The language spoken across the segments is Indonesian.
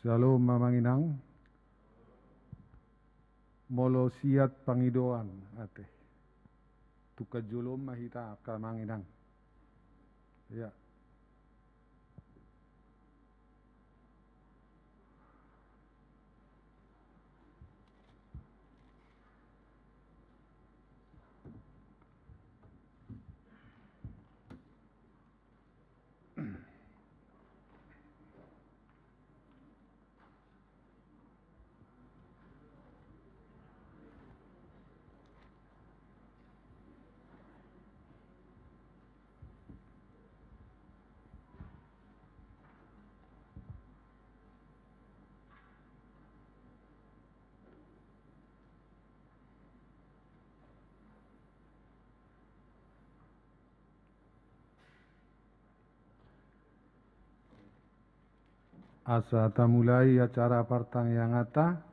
Shalom mamanginang. Molo siat pangidoan ate. Tukajulom mahita kamanginang. Ya. Asa mulai acara partang yang ata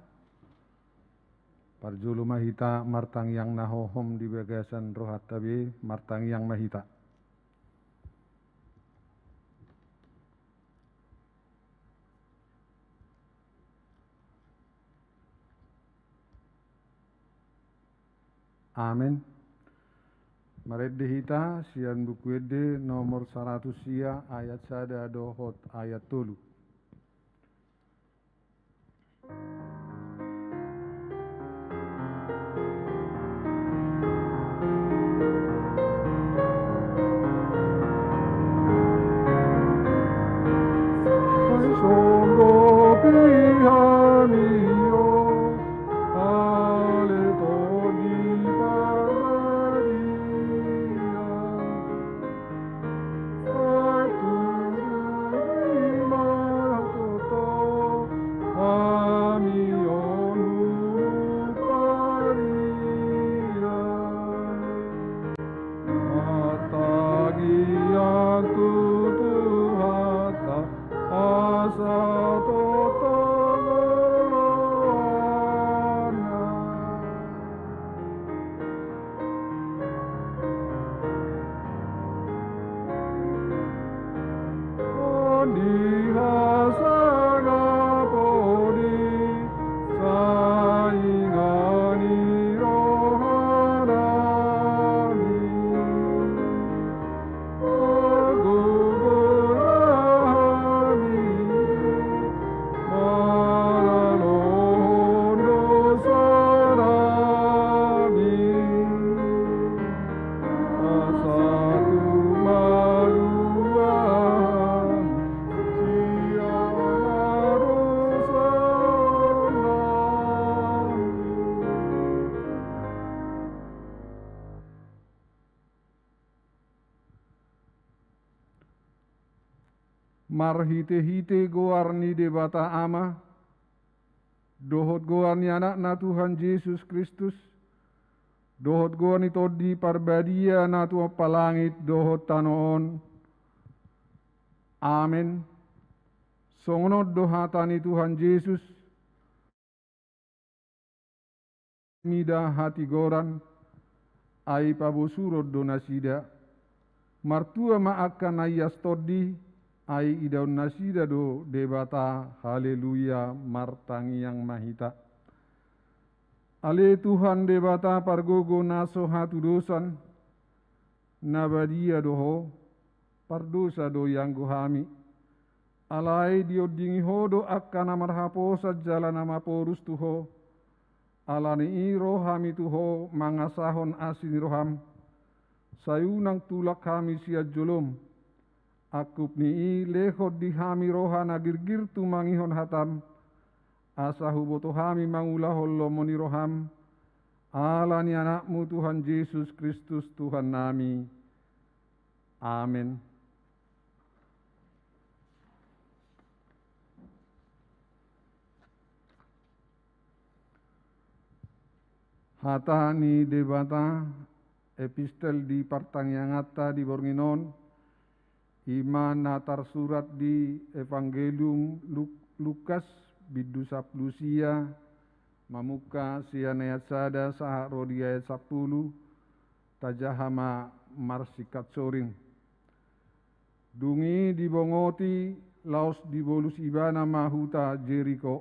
parjulu mahita martang yang nahohom di bagasan rohat tabi martang yang mahita. Amin. Maredde hita sian buku ede nomor 100 sia ayat sada dohot ayat 3. Marhite-hite goarni de bata ama, dohot goarni anak na Tuhan Yesus Kristus, dohot goarni todi parbadia na Tuhan palangit dohot tanoon. Amin. Songonot dohatani Tuhan Yesus, mida hati goran, ai pabosurod donasida, martua maakan ayas todi, ai idaun nasida do debata haleluya martangi yang mahita. Ale Tuhan debata pargogo naso hatu dosan nabadia doho pardosa do yang gohami. Alai diodingi hodo akkana marhaposa jalan nama porus tuho. Alani i rohami tuho mangasahon asin roham. Sayunang tulak kami siat jolom. Akup ni lehot di hami rohana girgir tu mangihon hatam. Asahu boto hami mangulah hollo moni roham. Ala ni anakmu Tuhan Yesus Kristus Tuhan nami. Amin. Hata ni debata epistel di partang yang ata di Bornginon. Iman natar surat di Evangelium Lukas bidu saplusia mamuka sian ayat sada sahak rodi ayat 10 tajahama marsikat soring. Dungi dibongoti laos di bolus ibana mahuta Jericho.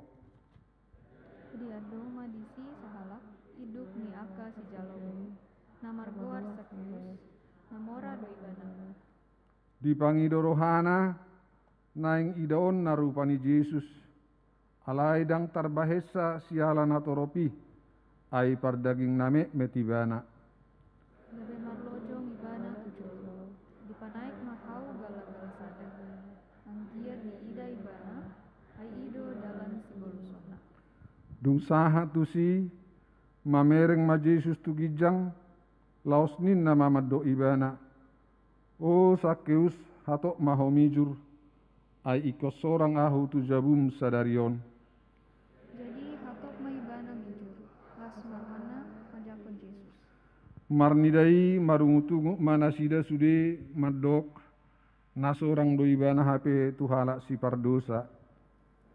Di adoma disi sahalak, iduk ni aka si jalom, namargoar Sakeus, namora do ibana. Dipangido rohana, naing idaon narupani Yesus, alai dang tarbahesa sialan atoropi, ai pardaging name metibana. Gabe marlojong ibana tujuh, dipanaik mahau gala-gala sadar, anggiat di ida ibana, ai ido dalam si bolusona. Dung saha tusi, mamereng ma Yesus tu gijang, laos ninna mamado ibana. O Sakeus hatok mahomijur, ai ikos sorang ahu tu jabum sadarion. Jadi hatok maibana mijur, las marmana majakon Yesus. Marnidai marungutungu manasida sude madok, nasorang do ibana hape tuhala si pardosa.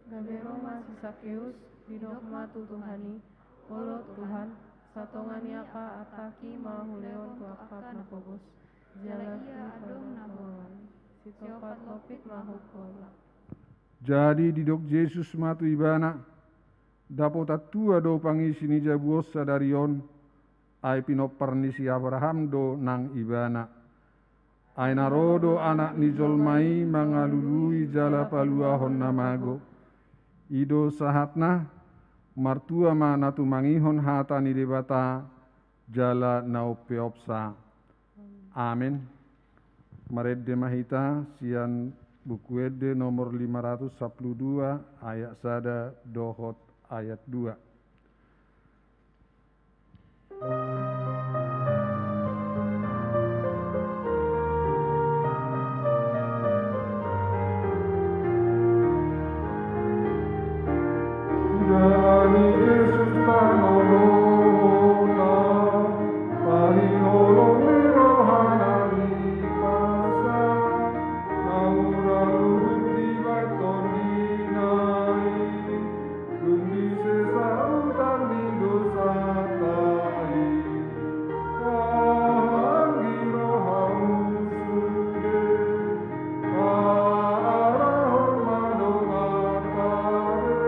Gabe Roma si Sakeus, didokma tu Tuhani, olo Tuhan, satongani apa ataki mahuleon tu akap na kobos. Jala ia adong nahuan, Si topat lopik mahukol. Jadi didok Yesus matu ibana, dapat tatua do pangisi ni jabuos sadarion, ai pinoparni si Abraham do nang ibana. Ai narodo anak ni jolmai mangalului jala paluahon namago. Ido sahatna, martua ma natu mangihon hata ni debata, jala naupeopsa. Amin. Maredde mahita sian buku ede nomor 512 ayat sada dohot ayat 2. Dari Yesus tanolona, pariolo mirohana lipasa, naura luhut di baitonai, dundi sesautan di dosa tai, anggiro hamusude, arahon madomatare,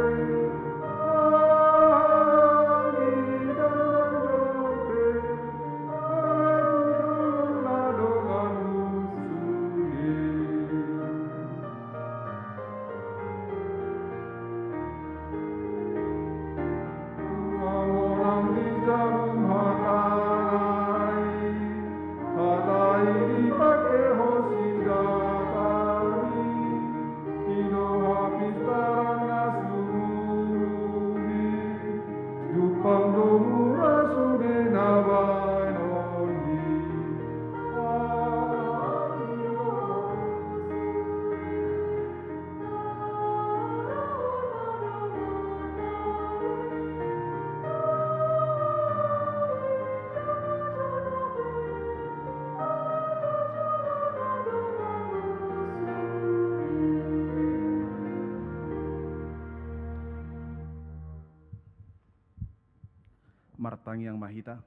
Martang yang mahita.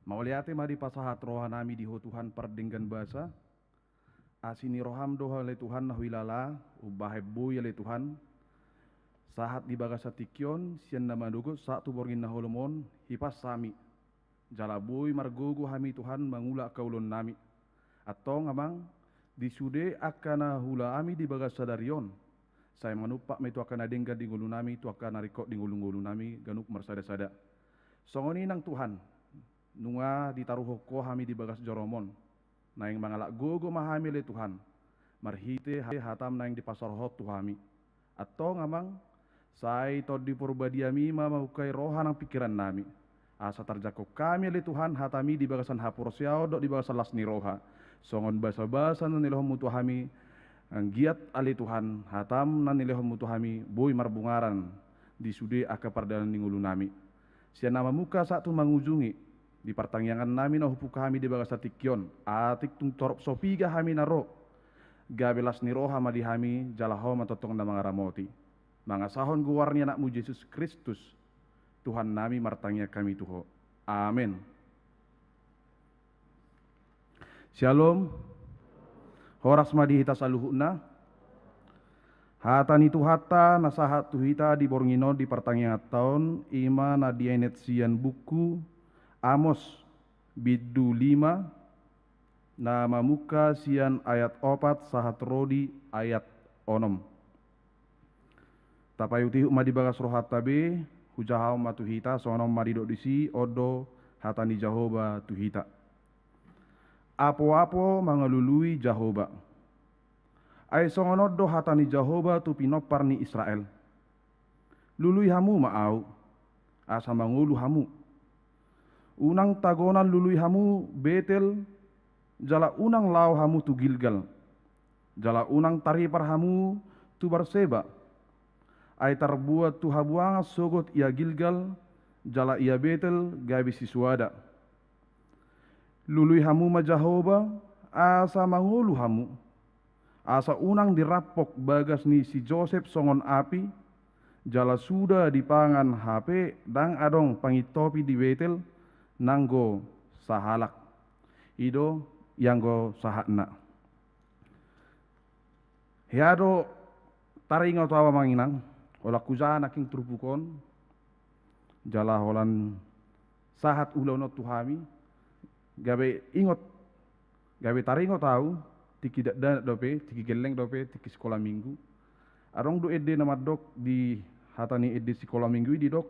Mauliate madi pasahat rohanami di Tuhan perdenggan basa. Asini roham doha le Tuhan nahwilala ubahebu ya le Tuhan. Sahat di bagasa tikyon sian nama dugo satu borgin naholomon hipas sami. Jalabui margogo hami Tuhan mangula kaulon nami. Atau ngamang disude akana hula ami di bagasa darion. Saya manupak metu akan adengga di ngulu nami, tu akan narikok di ngulu nami, ganuk mersada-sada. Songoni nang Tuhan, nunga ditaruh ko hami di bagas joromon, naing mangalak gogo mahami le Tuhan, marhite hatam naing di pasar hot tuhami. Atau ngamang, sai to di purbadiami mamaukai rohan ang pikiran nami. Asa tarjako kami le Tuhan hatami di bagasan hapursiao dok di bagasan lasni roha. Songon basa-basa nanilahom mutu hami, ang giat ali Tuhan hatam nanilehom mutu hami boy marbungaran di sude aka pardalan ningulu nami. Sia nama muka satu mangujungi di pertangyangan nami na hupuka hami di bagasa tikyon atik tung torop sopiga hami naro gabelas ni roha madi hami jalahom matotong na mga ramoti. Mga sahon guwarnya nakmu Yesus Kristus Tuhan nami martangya kami tuho. Amin. Shalom. Horas madi hita saluhuna. Hatani tu hata nasahat tu hita di borngino di pertanyaan tahun ima nadienet sian buku Amos bidu 5 nama muka sian ayat 4 sahat rodi ayat 6. Tapayuti uma dibagas rohat tabe hujahau matu hita sonom marido disi odo hatani Jahoba tu hita. Apo-apo mangalului Jahoba. Ai songonoddo hatani Jahoba tu pinopar ni Israel. Lului hamu maau, asa mangulu hamu. Unang tagonan lului hamu Betel, jala unang lau hamu tu Gilgal. Jala unang taripar hamu tu Berseba. Ai tarbuat tu habuanga sogot ia Gilgal, jala ia Betel gabi siswada. Lului hamu ma Jahoba, asa mangulu hamu. Asa unang dirapok bagas ni si Joseph songon api, jala sudah dipangan HP dang adong pangitopi di Betel, nanggo sahalak. Ido yanggo sahatna. Hiado taringaw tawa manginang, ola kuzana king trupukon, jala holan sahat ulonot tuhami, gabe ingot, gabe taringaw tahu, tiki dan dope, tiki geleng dope, tiki sekolah minggu. Arong do ede nama dok di hatani ede sekolah minggu di dok.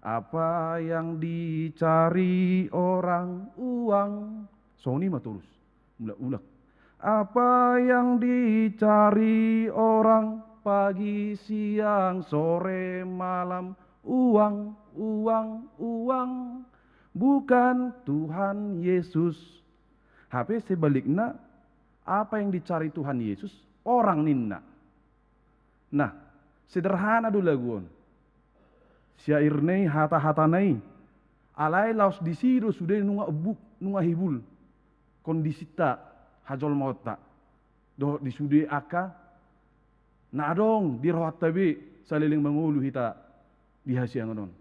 Apa yang dicari orang uang. Soni mah terus. Ulak-ulak. Apa yang dicari orang pagi, siang, sore, malam. Uang, uang, uang. Bukan Tuhan Yesus. HP sebaliknya. Apa yang dicari Tuhan Yesus? Orang ninna. Nah, sederhana dulu laguan. Syair nei hata-hata nei. Alai laos disido sudah nunga ebuk, nunga hibul. Kondisita hajol mauta. Doh disude aka. Na adong dirohat tabi saliling mangulu hita dihasiang non.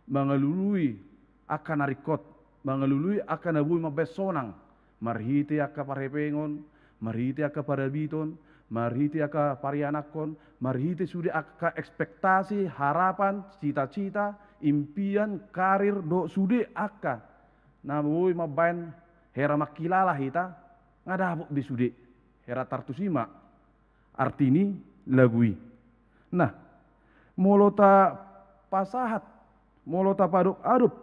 Mangalului akan narikot, mangalului akan abui mabesonang. Marhite aka parepengon. Marhite aka parabiton, marhite aka parianakon, marhite sudah aka ekspektasi, harapan, cita-cita, impian, karir, do sudah aka. Nah, boy mabain hera makilala hita, ngadabuk di sudah hera tartusima. Artini lagui. Nah, molota pasahat, molota paduk adup,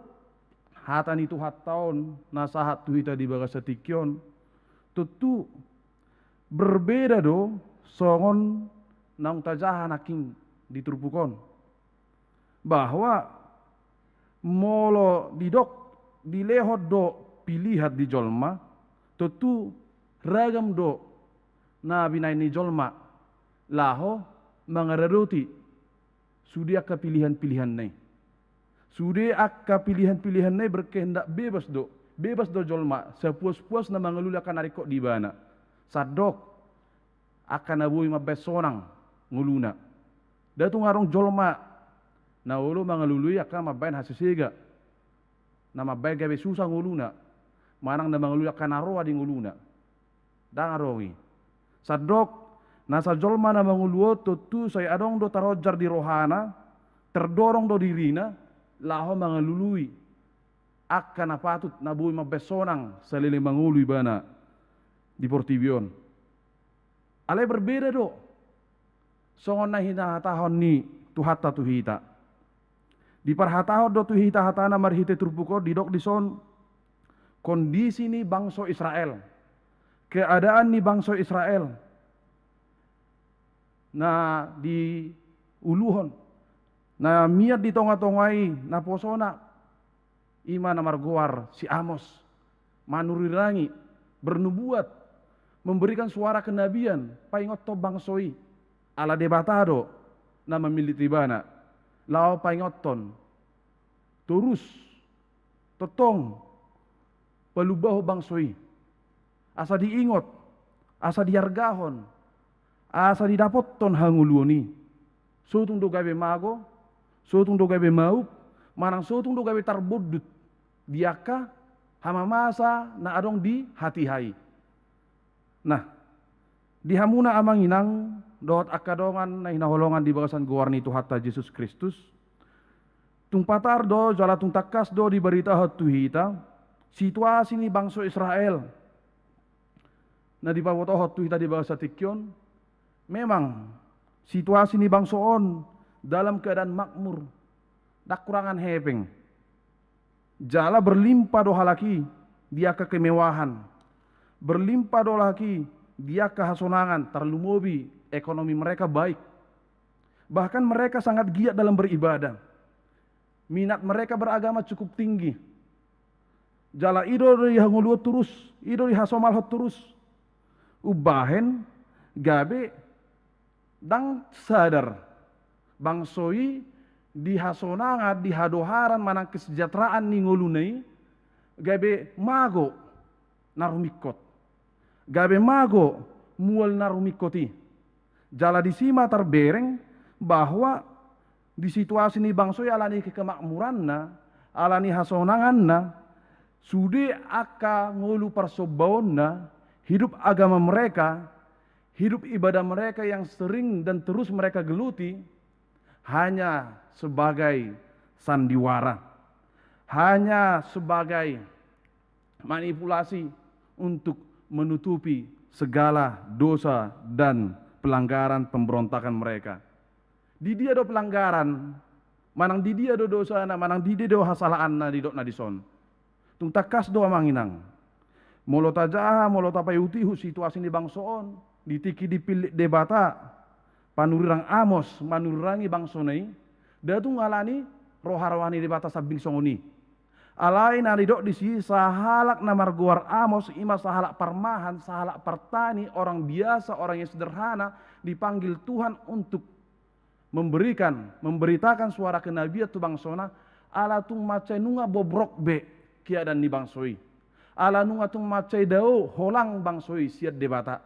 hatan itu hataon, nasahat tu hita di bagas setikyon, tentu berbeda do songon nang tajahan aking diturpukon bahwa molo didok dilehot do pilihat di jolma tentu ragam do na binay ni jolma laho mangaradoti sudia ka pilihan-pilihan nai sudia akka pilihan-pilihan nai berkehendak bebas do jolma sepuas-puas na mangalulakan narikok di bana sadok akan abui mabesonang nguluna. Datung arong jolma na ulo mangalului akan mabain hasisega. Na mabain gabe susah nguluna. Manang na mangalului akan aroa di nguluna. Dang arowi. Sadok nasa jolma na manguluo tutu saya adong do tarojar di rohana terdorong do dirina laho mangalului akan apatut na bui mabesonang saliling mangului bana di Portibion. Alai berbeda do. Songon na hinahatahon ni tuhata tuhita. Di parhatahon do tuhita hatana marhite turpuko didok dison kondisi ni bangsa Israel. Keadaan ni bangsa Israel. Na di uluhon. Na miat di tonga-tongai na posona. Ima na margoar si Amos. Manurirangi. Bernubuat. Memberikan suara kenabian paingot to bangsoi ala debatado na memiliti bana lao paingoton terus totong palubaho bangsoi asa diingot asa diargahon asa didapotton hanguluoni sotung do gabe mago sotung do gabe mau manang sotung do gabe tarbudut diaka hama masa na adong di hati hai. Nah, di hamuna amanginang dohot akadongan na hinaholongan di bagasan guarni tu hatta Yesus Kristus. Tung patar do jala tung takas do di berita hot tu hita situasi ni bangsa Israel. Na di pawoto hot tu hita di bagasa tikyon. Memang situasi ni bangsa on dalam keadaan makmur. Dak kurangan hepeng. Jala berlimpah do halaki dia ke kemewahan. Berlimpah do halaki dia kehasonangan, terlumubi ekonomi mereka baik. Bahkan mereka sangat giat dalam beribadah. Minat mereka beragama cukup tinggi. Jala ido di hanguluo turus, ido di hasomal hot turus. Ubahen gabe dang sadar bangsoi di hasonangat di hadoharan manang kesejahteraan ni ngolunai gabe mago narumikot. Gabe mago mual narumikoti. Jala di sima terbereng bahwa di situasi ni bangsoi alani kemakmuranna, alani hasonanganna, sude aka ngolu persobaonna, hidup agama mereka, hidup ibadah mereka yang sering dan terus mereka geluti, hanya sebagai sandiwara, hanya sebagai manipulasi untuk menutupi segala dosa dan pelanggaran pemberontakan mereka. Di dia do pelanggaran, manang di dia do dosa na, manang di dia do hasalaan na di dok na dison. Tung takas do amanginang. Molo tajaha, molo tapayuti hu situasi ni bangsoon, ditiki dipilih debata, panurirang amos, manurangi bangsonai, datu ngalani roharwani debata sabing songoni. Alain aridok di sini sahalak namar guar amos, ima sahalak parmahan, sahalak pertani, orang biasa, orang yang sederhana, dipanggil Tuhan untuk memberitakan suara kenabian tu bangsona, ala tung macai nunga bobrok be kiadan ni bangsoi. Ala nunga tung macai dao holang bangsoi siat debata.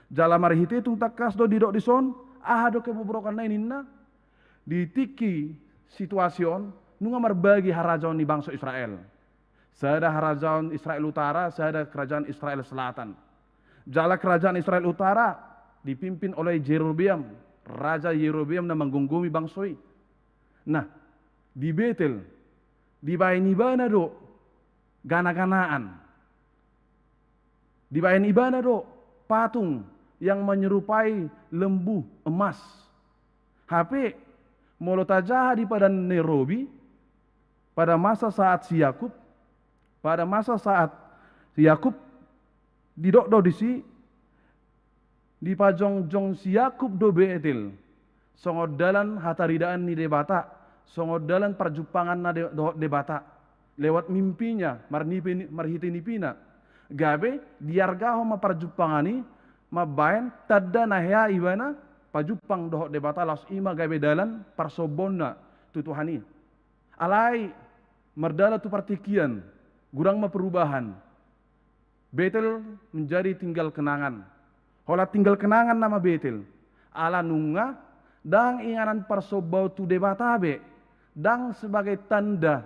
Jala marihite tung takas do didok dison, ahado kebobrokan na ininna, ditiki situasion, nunga marbagi harajaon ni bangsa Israel. Sada harajaon Israel Utara, sada kerajaan Israel Selatan. Jala kerajaan Israel Utara dipimpin oleh Jerobeam, Raja Yerobeam na menggunggumi bangsoi. Nah, di Betel, di bayan ibana do, gana-ganaan. Di bayan ibana do, patung yang menyerupai lembu emas. HP, molo tajaha di padan Nairobi, pada masa saat si Yakub, pada masa saat si Yakub didok do disi, di pajong-jong si Yakub do Betel, songodalan hataridaan ni debata, songodalan perjupangan na debata, lewat mimpinya, marhiti nipina, gabe diargaho ma perjupangani, mabayan tadda nahya ibana, pajupang dohok debata las ima gabe dalan parsobonna tutuhani. Alai merdala tu partikian, gurang ma perubahan. Betel menjadi tinggal kenangan. Hola tinggal kenangan nama Betel. Ala nunga dang inganan parsobau tu debatabe, dang sebagai tanda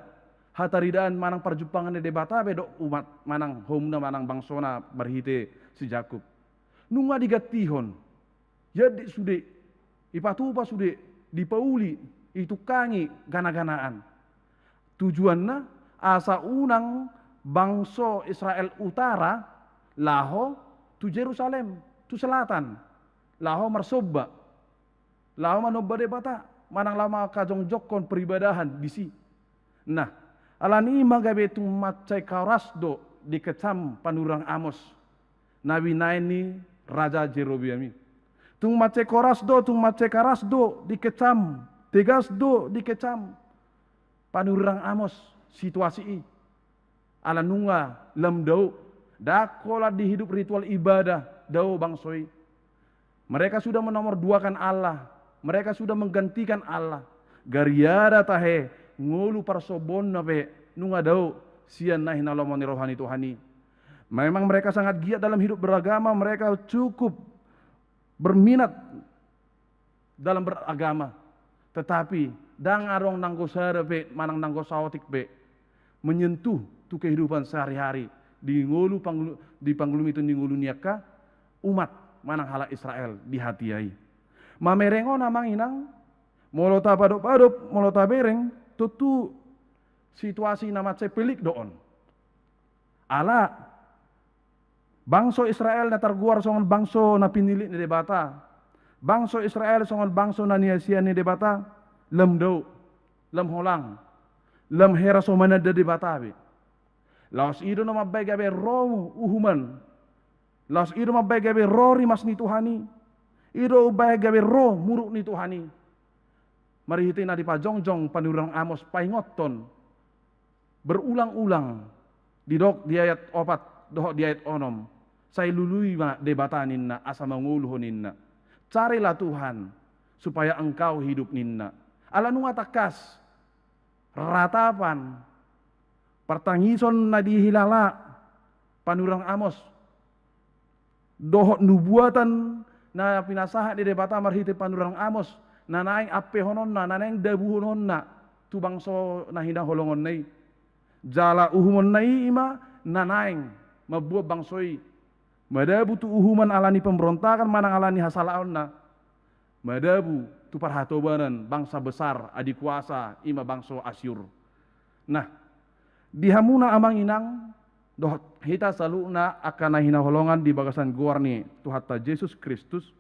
hataridaan manang perjupangan de debatabe do umat manang homna manang bangsona berhite si Jakub. Nunga digatihon. Jadi sude ipatupa sude dipauli itu kangi gana-ganaan. Tujuanna asa unang bangso Israel Utara laho tu Jerusalem, tu selatan, laho marsoba, laho manoba debata, manang lama kajong jokon peribadahan bisi. Nah, alani magabe tung macai karasdo di kecam panurang Amos, nabi naini Raja Jerobeam. Tung macai karasdo di kecam, tegasdo di kecam panurang Amos situasi ala nunga lem dau dakola di hidup ritual ibadah dau bangsoi. Mereka sudah menomorduakan Allah, mereka sudah menggantikan Allah. Gariada tahe ngulu parsobon nabe nunga dau sian nahi nalomoni rohani Tuhani. Memang mereka sangat giat dalam hidup beragama, mereka cukup berminat dalam beragama. Tetapi dang arong nanggo sare be manang nanggo saotik be menyentuh tu kehidupan sehari-hari di panglum itu di ngulu niaka umat manang hala Israel dihatiai. Mamerengo namang inang, molota padop-padop, molota bereng, tutu situasi nama cepelik doon. Ala, bangso Israel na targuar songon bangso na pinili ni debata. Bangso Israel songon bangso na niasian ni debata, lem daw, lem holang, lem hera so manada debata be. Laos ido na mabay gabe ro uhuman. Laos ido mabay gabe ro rimas ni Tuhani. Ido ubay gabe ro muruk ni Tuhani. Marihiti na di pajongjong panurang Amos paingoton. Berulang-ulang di ayat 4 dohok di ayat 6. Saya lului ma debatanin na asa manguluhonin na. Carilah Tuhan supaya engkau hidup ninna. Ala nunga takas ratapan pertangison na dihilala panurang Amos dohok nubuatan na pinasaha di debata marhiti panurang Amos na naing ape honon na naing dabu honon na tubangso na hinda holongon nai jala uhumon nai ima na naing mabuah bangsoi madabu tu uhuman alani pemberontakan manang alani hasalaon na madabu tu parhatobanan bangsa besar adi kuasa ima bangso Asyur. Nah, dihamuna amang inang doh hita saluna akan nahina holongan di bagasan guarni Tuhatta Yesus Kristus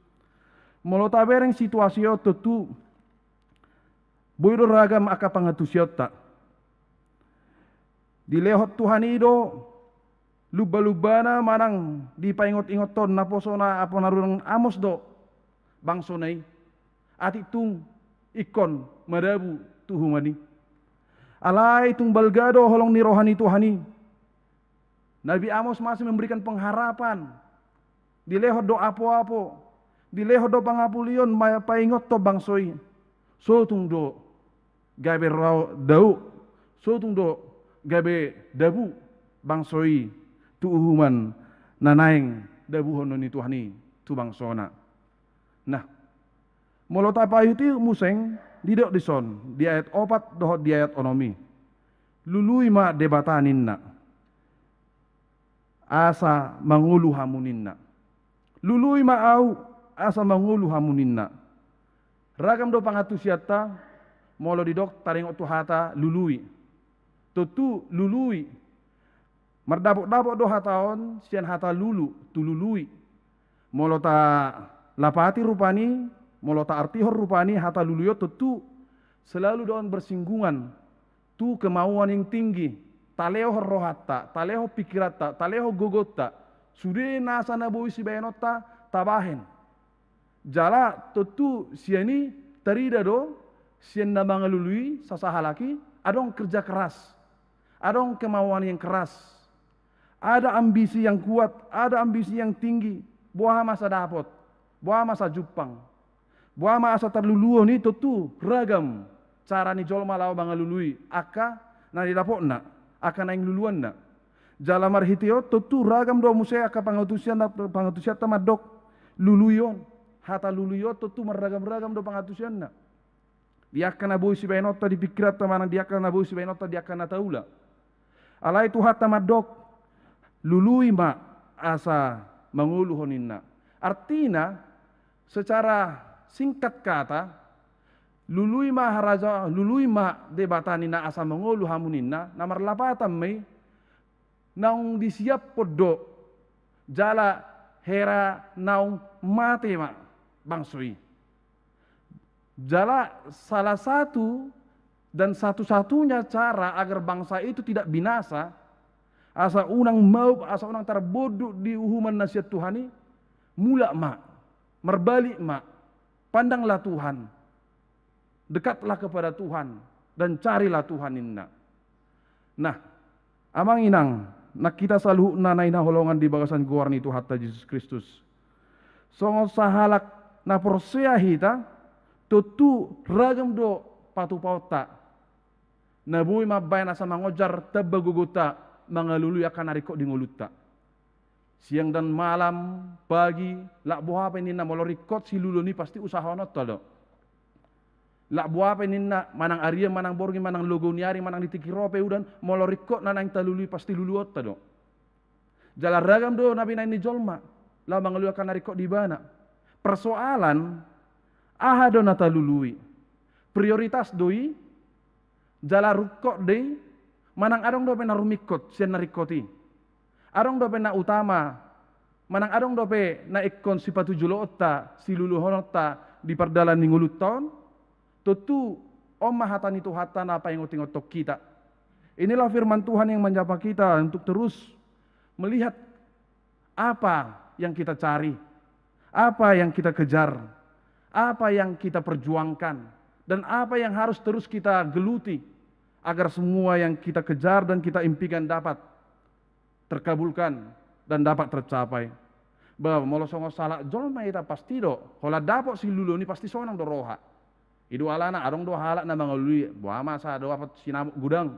molota bereng situasio tutu boido ragam aka pangatusiota dilehot Tuhan ido luba-lubana manang di paingot-ingoton naposona apa narurang Amos do bangso nai ati tung ikon madabu tuhumani alai tung balgado holong ni rohani Tuhani. Nabi Amos masih memberikan pengharapan. Dilehot do apo-apo. Dilehot do pangapulion maya paingot to bangsoi. So tung do gabe rau dau. So tung do gabe dabu bangsoi tu uhuman nanaing dabu hono ni Tuhani tu bangsona. Nah, molota payuti museng didok dison di ayat 4 dohot di ayat onomi. Lului ma debataninna. Asa mangulu hamuninna. Lului ma au asa mangulu hamuninna. Ragam do pangatusiata molo didok taringok tuhata lului. Tutu lului. Mardapok-dapok do hataon sian hata lulu tu lului. Molo ta lapati rupani molo ta artihor rupani hata luluyo tutu selalu doon bersinggungan tu kemauan yang tinggi taleo rohata taleo pikirata taleo gogota sude nasa naboi si bayanota tabahen jala tutu siani tarida do sian na mga lului sasahalaki adong kerja keras adong kemauan yang keras ada ambisi yang kuat ada ambisi yang tinggi buah masa dapot buah masa jupang buah masa terluluh ni tutu ragam cara ni jol malau banga lului aka na didapok na aka naing luluan na jala marhitio tutu ragam do musea aka pangatusian tamadok luluyon hata luluyo tutu maragam-ragam do pangatusian na dia akan nabuhi si bayanota di pikirat manang dia akan nabuhi si bayanota dia akan nataula alai tu hata madok lului ma asa manguluhonin na artina secara singkat kata lului ma haraja lului ma debatanina asa mangulu hamuninna namar lapatan may naung disiap podo jala hera naung mate ma bangsoi jala salah satu dan satu-satunya cara agar bangsa itu tidak binasa asa unang mau asa unang terbodoh di uhuman nasihat Tuhani mula ma merbalik ma pandanglah Tuhan, dekatlah kepada Tuhan, dan carilah Tuhan inna. Nah, amang inang, nak kita selalu nanaina holongan di bagasan guarni Tuhatta Yesus Kristus. Songo sahalak na porsea hita, tutu ragam do patu pauta. Nabui mabay na sa mangojar tabaguguta, mga luluy akan nariko di nguluta. Siang dan malam, pagi, lak buah apa ini na molorikot si lulu ni pasti usaha onot tado. Lak buah apa ini na manang Arya, manang Borgi, manang Logoniari, manang Ditikirope udan molorikot na nang talului pasti luluot tado. Jalan ragam do nabi na ini jolma, lah mangalu akan narikot di bana. Persoalan aha do nata lului. Prioritas doi jala rukok dei manang adong do pena rumikot sian narikoti. Adong do pena utama manang adong do pe na ikon sipatu julo otta siluluhon otta di perdalan ningulut tahun. Tentu omah hatan itu hatan apa yang ngotok kita. Inilah firman Tuhan yang menyapa kita untuk terus melihat apa yang kita cari, apa yang kita kejar, apa yang kita perjuangkan, dan apa yang harus terus kita geluti agar semua yang kita kejar dan kita impikan dapat terkabulkan dan dapat tercapai. Bahwa molo songo salah jolma ita pasti do, hola dapat si lulu ni pasti sonang do roha. Idu alana adong do halak na mangalui, buah masa do dapat sinamuk gudang,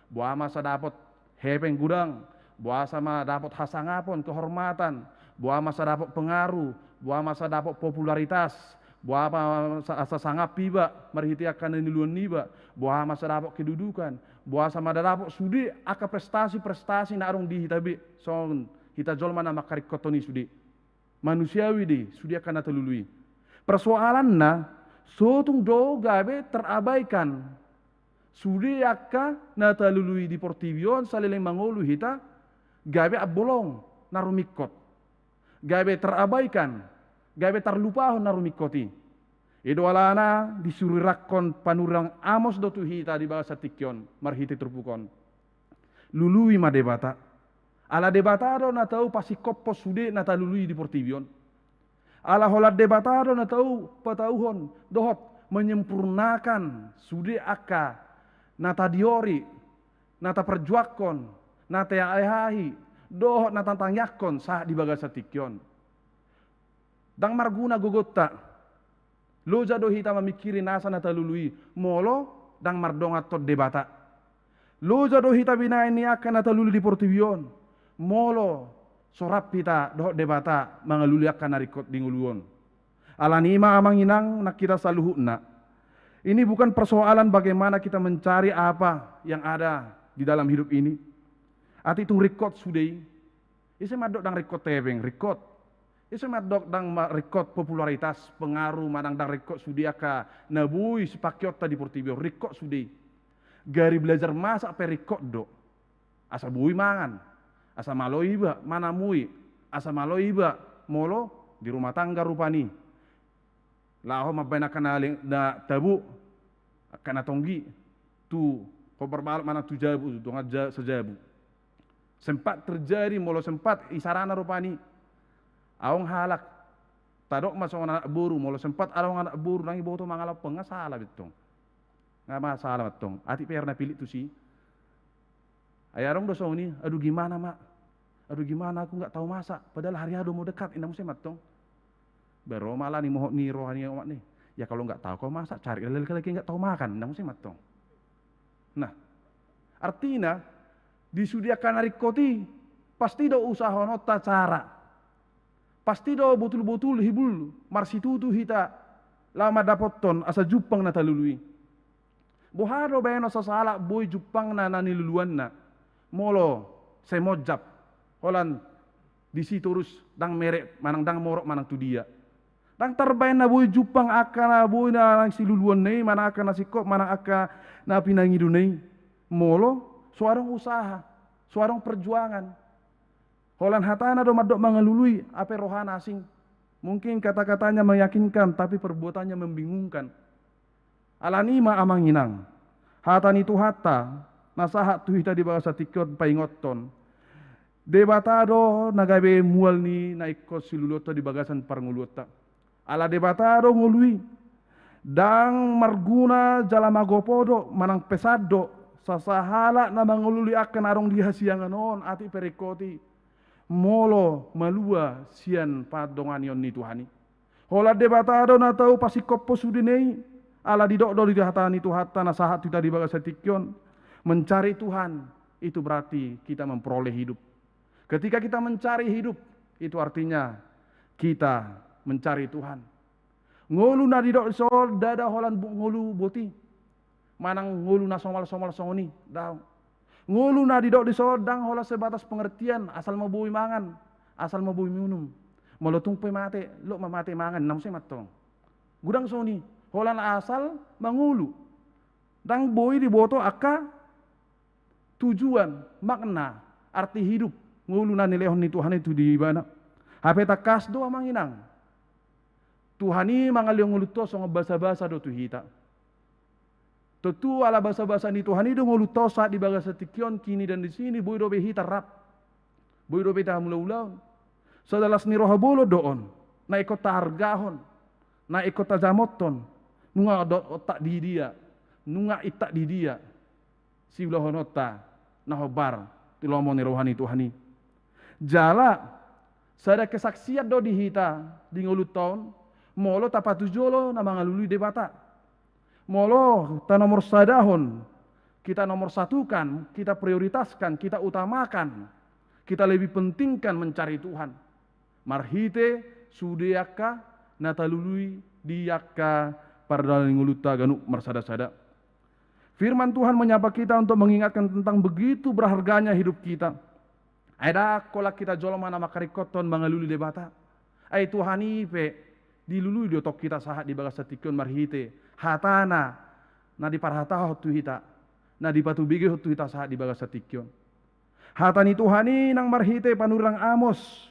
buah masa dapat hepeng gudang, buah sama dapat hasangapon kehormatan, buah masa dapat pengaruh, buah masa dapat popularitas, buah masa sangat piba marihiti akan niluan niba, buah masa dapat kedudukan, buah sama dapat sudi aka prestasi na arong di hitabi son hita jolma na makarikotoni sudi manusiawi di sudi akan natulului. Persoalan na sotung do gabe terabaikan sudi aka natulului di Portivion salileng mangolu hita gabe abolong narumikot, gabe terabaikan, gabe terlupahon narumikoti. Ido alana disuruh rakon panurang amos do tuhita di bahasa tikyon marhiti terpukon. Lului ma debata. Ala debatado na tau pasi koppo sude na talului di Portivion. Ala holat debatado na tau patauhon dohot menyempurnakan sude aka nata diori nata perjuakon nata ayahi dohot nata tangyakon sah di bagasa tikyon. Dang marguna gogotta loja do hita mamikiri nasa nata lului molo dang mardonga tot debata. Loja do hita binain ni akan nata lului di Portivion molo sorap hita dohot debata mangaluli akan narikot dinguluon. Alanima amang inang nak kita saluhuna. Ini bukan persoalan bagaimana kita mencari apa yang ada di dalam hidup ini. Ati itu record sudei. Isi madok dang record tebeng, record. Isi madok dang record popularitas, pengaruh manang dang record sudi aka nabui sepakiota di Portibio, record sudei. Gari belajar masak pe record do. Asa bui mangan. Asa malo iba mana mui, asa malo iba molo di rumah tangga rupani. Laho mabena kanaling na tabu kana tonggi tu ko berbalik mana tu jabu tu ngaja sejabu. Sempat terjadi molo sempat isarana rupani. Awang halak tadok masong anak buru molo sempat awang anak buru nangi boto mangala pengasala betong. Nga masalah betong. Ati pernah pilih tu si. Ayarong doso ini, aduh gimana mak? Aduh gimana aku nggak tahu masak, padahal hari ado mau dekat, indah musim matong. Baru malah nih mohon nih rohani umat nih. Ya kalau nggak tahu kau masak, cari lagi nggak tahu makan, indah musim matong. Nah, artinya disediakan hari koti pasti do usaha nota cara, pasti do betul-betul hibul marsitutu hita lama dapat ton asa Jepang na talului. Boharo bayano sa sala boy Jepang na naniluluan na molo semojap. Holan di situ terus dang merek manang dang morok manang tu dia. Dang terbain na boy Jepang aka na boy na siluluan nei mana aka na sikop mana aka na pinangidu nei. Molo suarang usaha, suarang perjuangan. Holan hatana do madok mangalului ape rohana asing. Mungkin kata-katanya meyakinkan tapi perbuatannya membingungkan. Alanima amang inang. Hatan itu hata nasahat tu hita di bahasa tikot paingoton. Debatado nagabe mual ni naikko silulota di bagasan parngulota. Ala debatado ngului dang marguna jala magopodo manang pesado sasahala na mangululi akan arong dihasiangan on ati perikoti molo malua sian padonganion ni Tuhani. Hola debatado na tau pasikoppo sudinei ala didokdo di hatan itu hata nasahat kita di bagasa tikyon mencari Tuhan itu berarti kita memperoleh hidup. Ketika kita mencari hidup, itu artinya kita mencari Tuhan. Ngolu na didok sol dada holan ngolu boti. Manang ngolu na somal songoni, daw. Ngolu na didok di sol dang hola sebatas pengertian, asal mau bui mangan, asal mau bui minum. Molotung pe mate, lo mamate mangan, nam se matong. Gudang soni, holan asal mangulu. Dang boy di boto aka tujuan, makna, arti hidup. Ngulu na nilehon ni Tuhan itu di bana. Hape takas do amang inang. Tuhan ini mangaliong nguluto so basa-basa do tu hita. Tentu ala basa-basa ni Tuhan itu nguluto saat di bagas setikion kini dan di sini boy do be hita rap. Boy do be ta mula-ulaun. Sadalas ni roha bolo doon. Na ikot targahon. Na ikot tajamoton. Nunga do otak di dia. Nunga itak di dia. Si ulahon otak. Na hobar. Tilomo ni rohani Tuhani. Jala. Sada kesaksian do di hita. Di nguluton. Molo tapatujolo na mga lului debata. Molo ta nomor sadahon. Kita nomor satukan. Kita prioritaskan. Kita utamakan. Kita lebih pentingkan mencari Tuhan. Marhite sudeyaka natalului diyaka pardalan nguluta ganuk marsada-sada. Firman Tuhan menyapa kita untuk mengingatkan tentang begitu berharganya hidup kita. Ada kolak kita joloma nama karikoton mangaluli debata. Ai Tuhan ipe dilului diotok kita sahat di bagas satikon marhite hatana na di parhataho tu hita na di patu bigi tu hita sahat di bagas satikon. Hatani Tuhani nang marhite panurang Amos.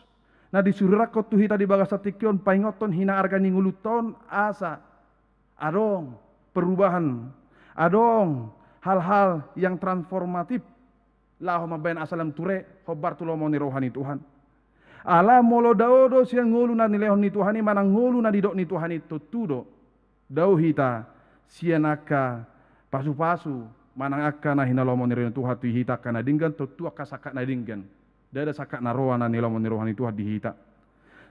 Na disurakot tu hita di bagas satikyon paingoton hina arga ninguluton asa adong perubahan adong hal-hal yang transformatif laho mabayan asalam ture hobar tulomo ni rohani Tuhan ala molo daodo siang ngulu na nilehon ni Tuhani manang ngulu na didok ni Tuhani tutudo dau hita sianaka pasu-pasu manang akka na hinalomo ni rohani Tuhan tu hita kana dinggan tutu akka sakat na dinggan. Dada sakat naroa na nila menirohan itu dihita.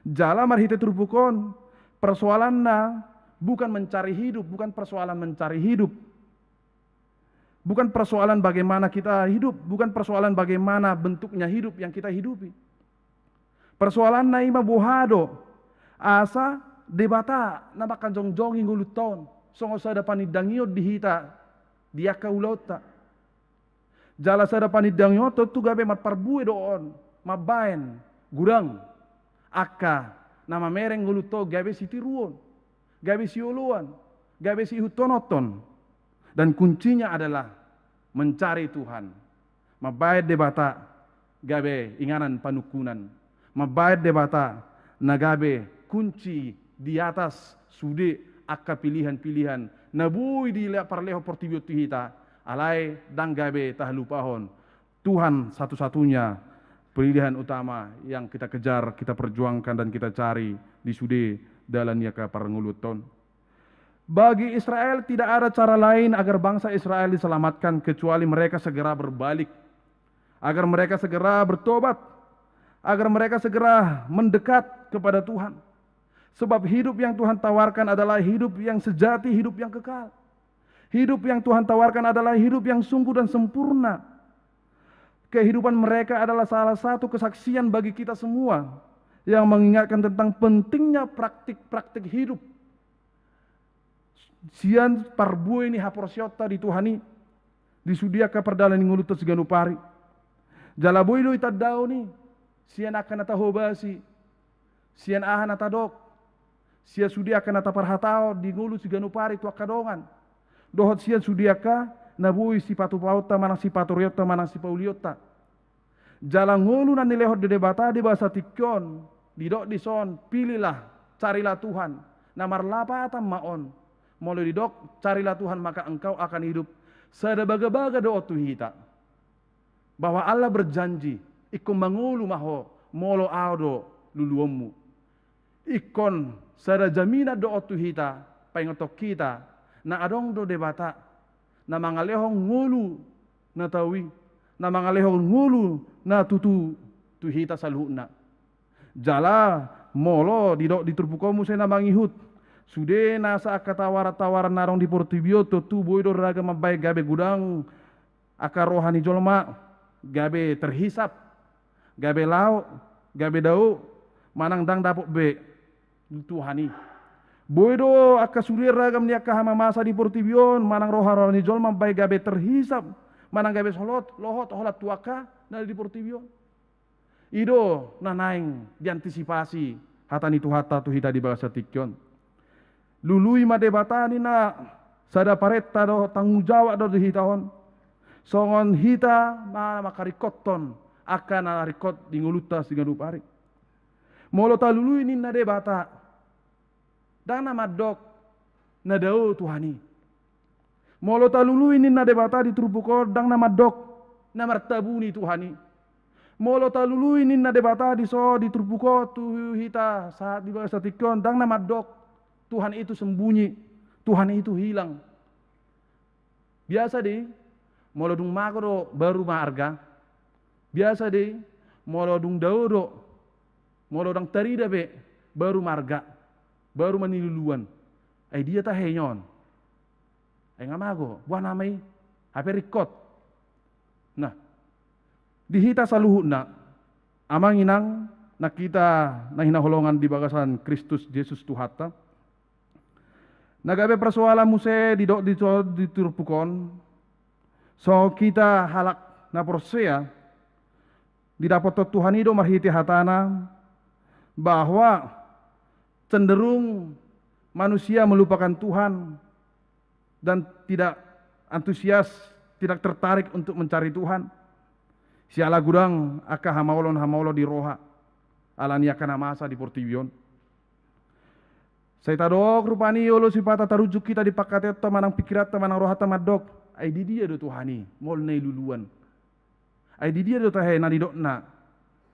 Jala marhite turbukon. Persoalannya bukan mencari hidup, bukan persoalan mencari hidup. Bukan persoalan bagaimana kita hidup, bukan persoalan bagaimana bentuknya hidup yang kita hidupi. Persoalan na ima bohado. Asa debata na makan jongjong nguluton. Songo sada panidangyo dihita. Dia kaulota. Jala sada panidangyo tu gabe mat parbue doon, mabaen, gurang, akka, nama mereng nguluto gabe si tiruon, gabe si uluan, gabe si hutonoton. Dan kuncinya adalah mencari Tuhan. Mabaet debata gabe inganan panukunan. Mabaet debata nagabe kunci di atas sude akka pilihan-pilihan. Nabui di parleho portibio hita. Alai dang gabe tahlupahon. Tuhan satu-satunya pilihan utama yang kita kejar, kita perjuangkan dan kita cari di sude dalam yaka paranguluton. Bagi Israel tidak ada cara lain agar bangsa Israel diselamatkan kecuali mereka segera berbalik. Agar mereka segera bertobat. Agar mereka segera mendekat kepada Tuhan. Sebab hidup yang Tuhan tawarkan adalah hidup yang sejati, hidup yang kekal. Hidup yang Tuhan tawarkan adalah hidup yang sungguh dan sempurna. Kehidupan mereka adalah salah satu kesaksian bagi kita semua yang mengingatkan tentang pentingnya praktik-praktik hidup. Sian parbu ini haporsiota di Tuhani disudiakan perdalan ngulutus ganupari. Jalabui lu itadau ni sian akan atahobasi. Sian ahan atadok. Sia sudiakan ataparhatao di ngulus ganupari tu akadongan. Dohot sian sudiaka nabui si patu pauta manang si patu riota manang si pauliota. Jalang ngulu na nilehot de debata di bahasa tikyon didok dison pilihlah carilah Tuhan namar lapatan maon molo didok carilah Tuhan maka engkau akan hidup sadabaga-baga do tu hita bahwa Allah berjanji ikon mangulu maho molo audo luluomu ikon sada jamina do tu hita paingotok kita na adong do debata na mangalehong ngulu na tawi na mangalehong ngulu na tutu tuhita saluhna jala molo di turpukomu saya na mangihut sude nasa akatawara-tawara narong di portibio tu boy do raga mabay gabe gudang akar rohani jolma gabe terhisap gabe lau gabe dau manang dang dapok be Tuhani boydo akka sulir ragam ni akka hama masa di portibion manang roharo ni jolma bay gabe terhisap manang gabe solot lohot holat tuaka na di portibion ido nanaing diantisipasi hatani tu hata tu hita di bahasa tikyon lului madebatani na sada paretta do tanggung jawab do hitahon songon hita makarikoton akan arikot dingulutas dingadup ari molo ta lului ni na debata dana madok na dao Tuhani molo ta lului ni na debata di turbuko dang na madok na martabuni Tuhani molo ta lului ni na debata di so di turbuko tu hita saat di bawah satikon dang na madok Tuhan itu sembunyi, Tuhan itu hilang. Biasa deh, molo dung mago baru marga. Biasa deh, molo dung daudok, molo dang tarida be baru marga, baru maniluluan. Dia tah henyon. Ngamago, buah namai, hape rikot. Nah, dihita saluhuna, amang inang nak kita nahina holongan di bagasan Kristus Yesus Tuhata. Nagabe persoalan muse diturpukon so kita halak na prosea didapat Tuhan itu marhiti hatana bahwa cenderung manusia melupakan Tuhan dan tidak antusias, tidak tertarik untuk mencari Tuhan. Siala gudang aka hamaulon di roha alania kana masa di portibion. Saya tadok rupani yolo sifata tarujuk kita di pakatet manang pikirat manang rohata madok. Ai di dia do Tuhani, mol nei luluan. Ai di dia do tahe na didokna.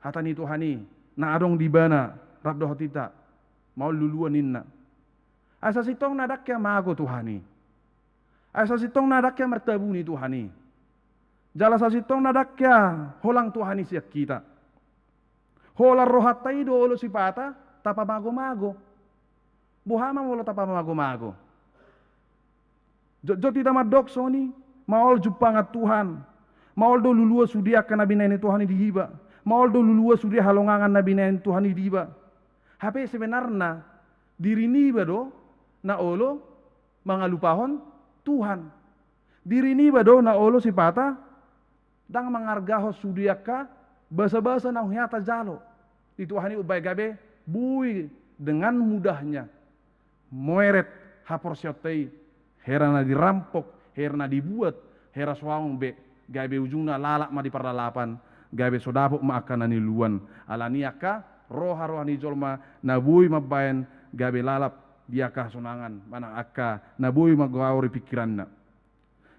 Hatani Tuhani, na adong di bana rabdo hotita. Mau luluan inna. Asa sitong nadak ya mago Tuhani. Asa sitong nadak ya mertabuni Tuhani. Jala sa sitong nadak ya holang Tuhani siak kita. Holar rohatai do olo sifata tapa mago-mago. Buhama molo tapa mago-mago. Jo tidak madok soni, maol jupangat Tuhan. Maol do lulua sudia kana binain Tuhan di hiba. Maol do lulua sudia halongangan na binain Tuhan di hiba. Hape sebenarnya diri niba do na olo mangalupahon Tuhan. Diri niba do na olo sipata dang mangargaho sudia ka basa-basa na hunyata jalo. Di Tuhani ubay gabe bui dengan mudahnya moeret haporsiotei herana dirampok, herana dibuat, hera suawang be gabe ujungna lalak ma di perlalapan, gabe sodapok ma akan aniluan alaniaka roha rohani jolma nabui mabayan gabe lalap biaka sonangan mana akka nabui magawari pikiranna.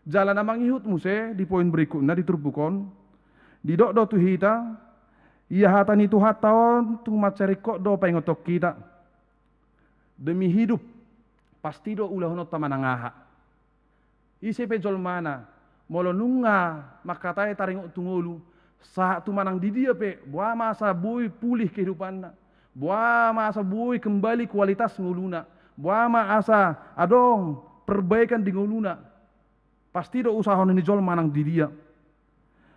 Jalan namang ihut muse di poin berikutnya diturbukon di dok do tu hita ia hatani tu hataon tu macari kok do pengotok kita demi hidup pasti do ulah honot tamanangaha ise pejol mana molo nunga makatai taring tungulu saat tu manang di dia pe buah masa bui pulih kehidupanna buah masa bui kembali kualitas nguluna buah masa adong perbaikan di nguluna pasti do usaha ini jol manang di dia.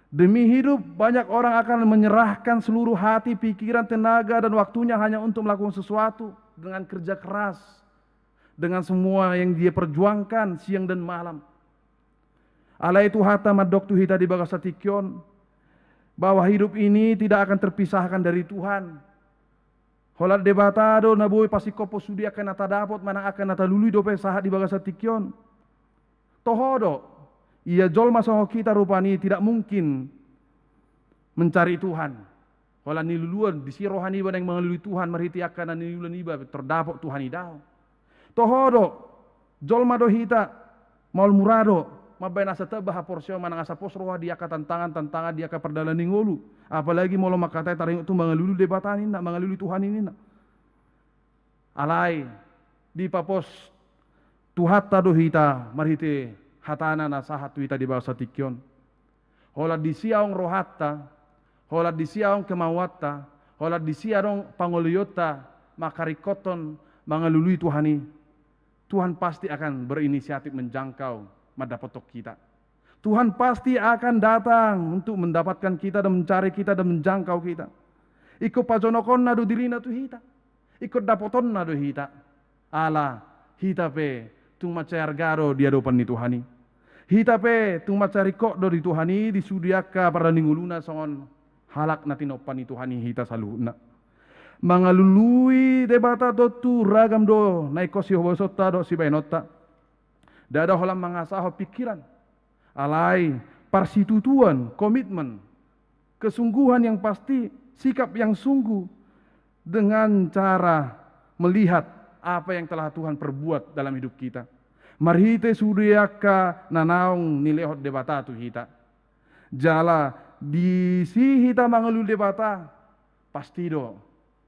Demi hidup banyak orang akan menyerahkan seluruh hati, pikiran, tenaga dan waktunya hanya untuk melakukan sesuatu dengan kerja keras, dengan semua yang dia perjuangkan siang dan malam. Ala itu hata madok tu hita di bagasa tikyon bahwa hidup ini tidak akan terpisahkan dari Tuhan. Holat debatado nabui pasikopo sudi akan nata dapot mana akan nata lului dope sahat di bagasa tikyon. Tohodo ia jol masongo kita rupani tidak mungkin mencari Tuhan. Kalau niluluan di si rohani iba yang mengelului Tuhan merhiti akan niluluan iba terdapok Tuhan idao. Tohodo jol mado hita maul murado mabay nasa tabah porsio manang asa pos roha dia ka tantangan dia ka perdalan ningolu. Apalagi molo makatai taring itu mengelulu debatanin nak mengelului Tuhan ini nak. Alai di papos Tuhat tado hita marhiti hatana na sahat tuita di bawah satikyon. Holat di siaong rohatta, holat di siaong kemawatta, holat di siaong pangoliyota, makarikoton, mangalului Tuhani. Tuhan pasti akan berinisiatif menjangkau madapotok kita. Tuhan pasti akan datang untuk mendapatkan kita dan mencari kita dan menjangkau kita. Ikut pajonokon nado dirina tu hita. Ikut dapoton nado hita. Ala hita pe tung macayar garo dia dopan ni Tuhani. Hita pe tung macari kok do di Tuhani disudiaka pada ninguluna songon halak na tinopan ni Tuhani hita saluna. mangalului debata do tu ragam do naikosi hobosota do si bainota dada holam mangasaho pikiran alai parsitutuan komitmen kesungguhan yang pasti sikap yang sungguh dengan cara melihat apa yang telah Tuhan perbuat dalam hidup kita. Marhite sudiyaka nanaung nilehot debata tu hita. Jala di si hita mangalu debata pasti do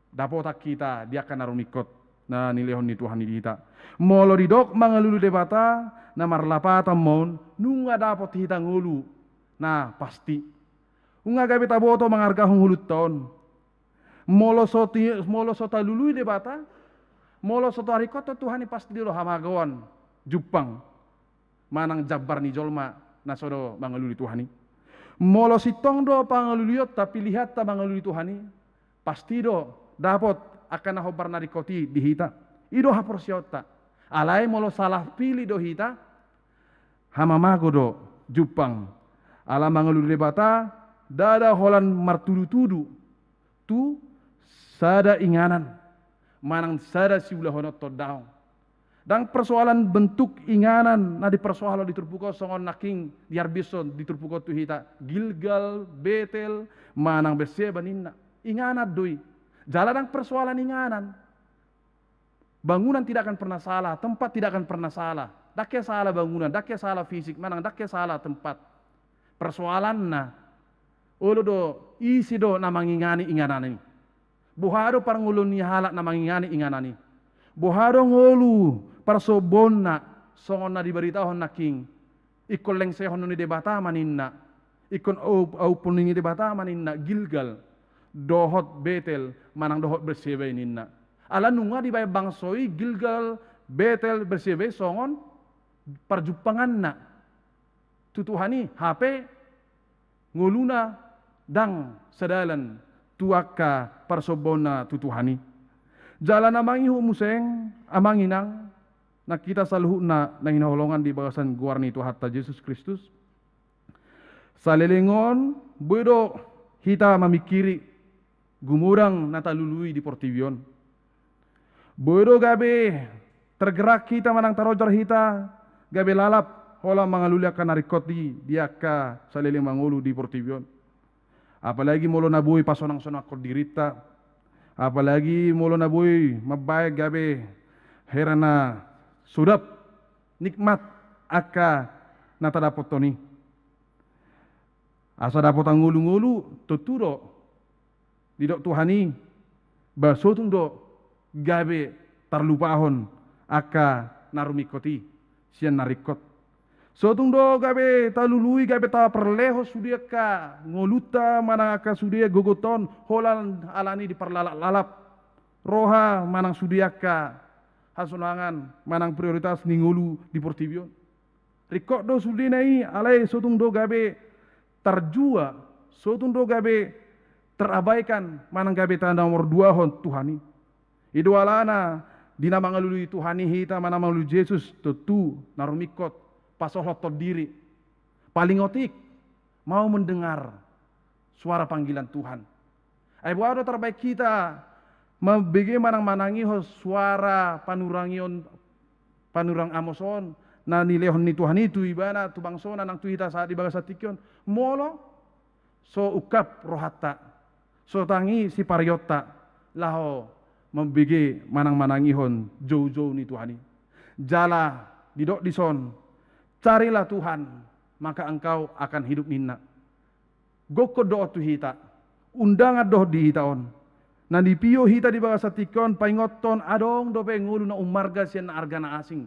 dapotak kita dia akan narumikot na nilehon ni Tuhan ni hita. Molo didok mangalu debata na marlapata mon nunga dapot hita ngulu. Nah pasti unga gabe taboto mangarga hulut taon. Molo sota lului debata molo soto harikoto Tuhan ni pasti do hamagawan Jepang manang jabar ni jolma nasodo mangaluli Tuhani. Molo sitong do pangaluliyot tapi lihat ta mangaluli Tuhani pasti do dapat akan naho barna rikoti di hita. Ido haporsiota. Alai molo salah pilih do hita hamamago do Jepang. Ala mangaluli bata dada holan martudu-tudu tu sada inganan manang sada siulah honot to daong. Dan persoalan bentuk inganan na di persoalan di terpuko songon naking diar bison di terpuko tu hita Gilgal, Betel, manang Berseba ninna. Inganat doi. Jalan persoalan inganan. Bangunan tidak akan pernah salah, tempat tidak akan pernah salah. Dakke salah bangunan, dakke salah fisik, manang dakke salah tempat. Persoalan na ulo do isi do na mangingani inganan ini. Buharo parang ulo ni halak na mangingani inganan ini. Buharo ngolu parsobonna songon na diberitahon naking ikon lengsehon ni debata maninna ikon au puningi debata maninna Gilgal dohot Betel manang dohot Berseba ninna ala nunga di bay bangsoi Gilgal Betel Berseba songon parjupangan na tutuhani HP ngoluna dang sedalan tuaka parsobonna tutuhani jalan amangi museng amanginang na kita saluhu na hinaholongan di bagasan guarni Tuhan Yesus Kristus. Salelengon bedo kita memikiri gumurang natalului di Portivion. Bedo gabe tergerak kita manang tarojar kita gabe lalap hola mangalulia kanarikoti dia ka saleleng mangulu di Portivion. Apalagi molo nabui pasonang-sonang kodirita. Apalagi molo nabui mabaik gabe herana sudap nikmat aka nata dapot toni asa dapot ngulu-ngulu tuturo didok Tuhani basotung do gabe tarlupahon aka narumikoti sian narikot sotung do gabe talului gabe ta perleho sudia ka ngoluta manang aka sudia gogoton holan alani di perlalap-lalap roha manang sudia ka hasunangan manang prioritas ningulu di Portivion. Rikok do sudinai alai sotung do gabe terjua, sotung do gabe terabaikan manang gabe tanda nomor 2 hon Tuhani. Idu alana dina mangalului Tuhani hita mana mangalului Yesus tutu narumikot pasohlot diri. Paling otik mau mendengar suara panggilan Tuhan. Ai buado terbaik kita mabege manang-manangi ho suara panurang amoson na nilehon ni Tuhan itu ibana tu bangsona nang tu hita saat di bagasa tikyon molo so ukap rohata so tangi si pariota laho mabege manang-manangi hon jauh-jauh ni Tuhan jala didok dison carilah Tuhan maka engkau akan hidup ninna goko do tu hita undangan doh di hitaon na dipio hita di bagasa tikon paingoton adong dope ngulu na umarga sian na arga na asing.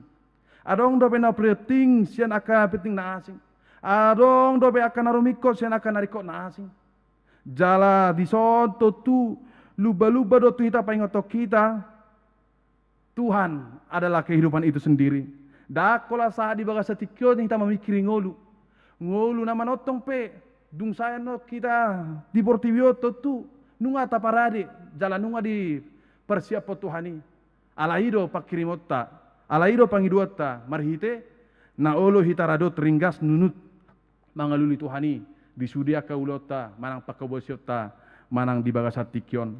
Adong dope na preting sian aka peting na asing. Adong dope akan narumikot sian aka narikot na asing. Jala dison tu luba-luba do tu hita paingoto kita. Tuhan adalah kehidupan itu sendiri. Dakola saat di bagasa tikon hita memikiri ngulu. Ngulu na manotong pe dung sayan no kita di Portivio tu nunga taparade jalan nunga di persiap Tuhani alaido pakirimota alaido pangiduata marhite na olo hitarado teringgas nunut mangaluli Tuhani di sudia kaulota manang pakabosiota manang di bagasat tikyon